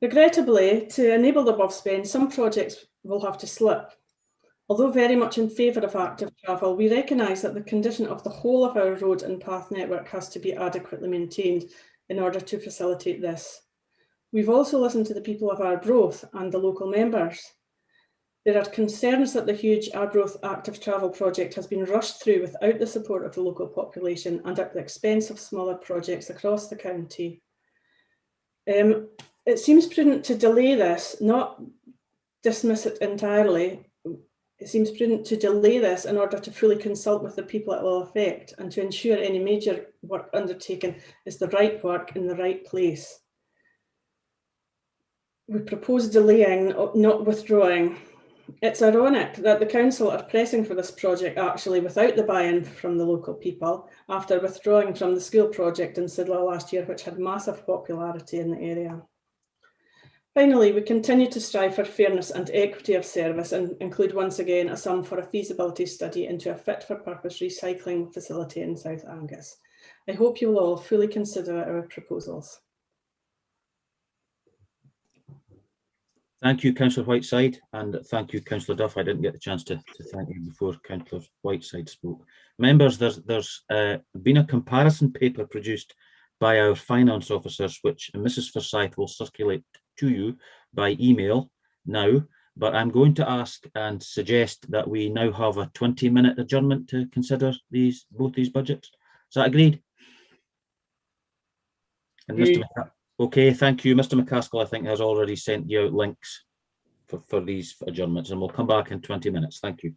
Q: Regrettably, to enable the above spend, some projects will have to slip. Although very much in favour of active travel, we recognise that the condition of the whole of our road and path network has to be adequately maintained in order to facilitate this. We've also listened to the people of Arbroath and the local members. There are concerns that the huge Arbroath active travel project has been rushed through without the support of the local population and at the expense of smaller projects across the county. It seems prudent to delay this, not dismiss it entirely. It seems prudent to delay this in order to fully consult with the people it will affect and to ensure any major work undertaken is the right work in the right place. We propose delaying, not withdrawing. It's ironic that the council are pressing for this project actually without the buy-in from the local people after withdrawing from the school project in Sidlow last year, which had massive popularity in the area. Finally, we continue to strive for fairness and equity of service and include once again a sum for a feasibility study into a fit-for-purpose recycling facility in South Angus. I hope you will all fully consider our proposals.
A: Thank you, Councillor Whiteside, and thank you, Councillor Duff. I didn't get the chance to thank you before Councillor Whiteside spoke. Members, there's been a comparison paper produced by our finance officers, which Mrs. Forsyth will circulate to you by email now, but I'm going to ask and suggest that we now have a 20-minute adjournment to consider both these budgets. Is that agreed? And Mr. Okay, thank you. Mr. McCaskill, I think, has already sent you out links for these adjournments, and we'll come back in 20 minutes. Thank you.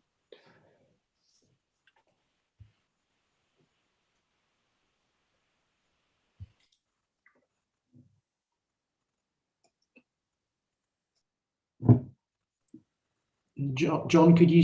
D: John, could you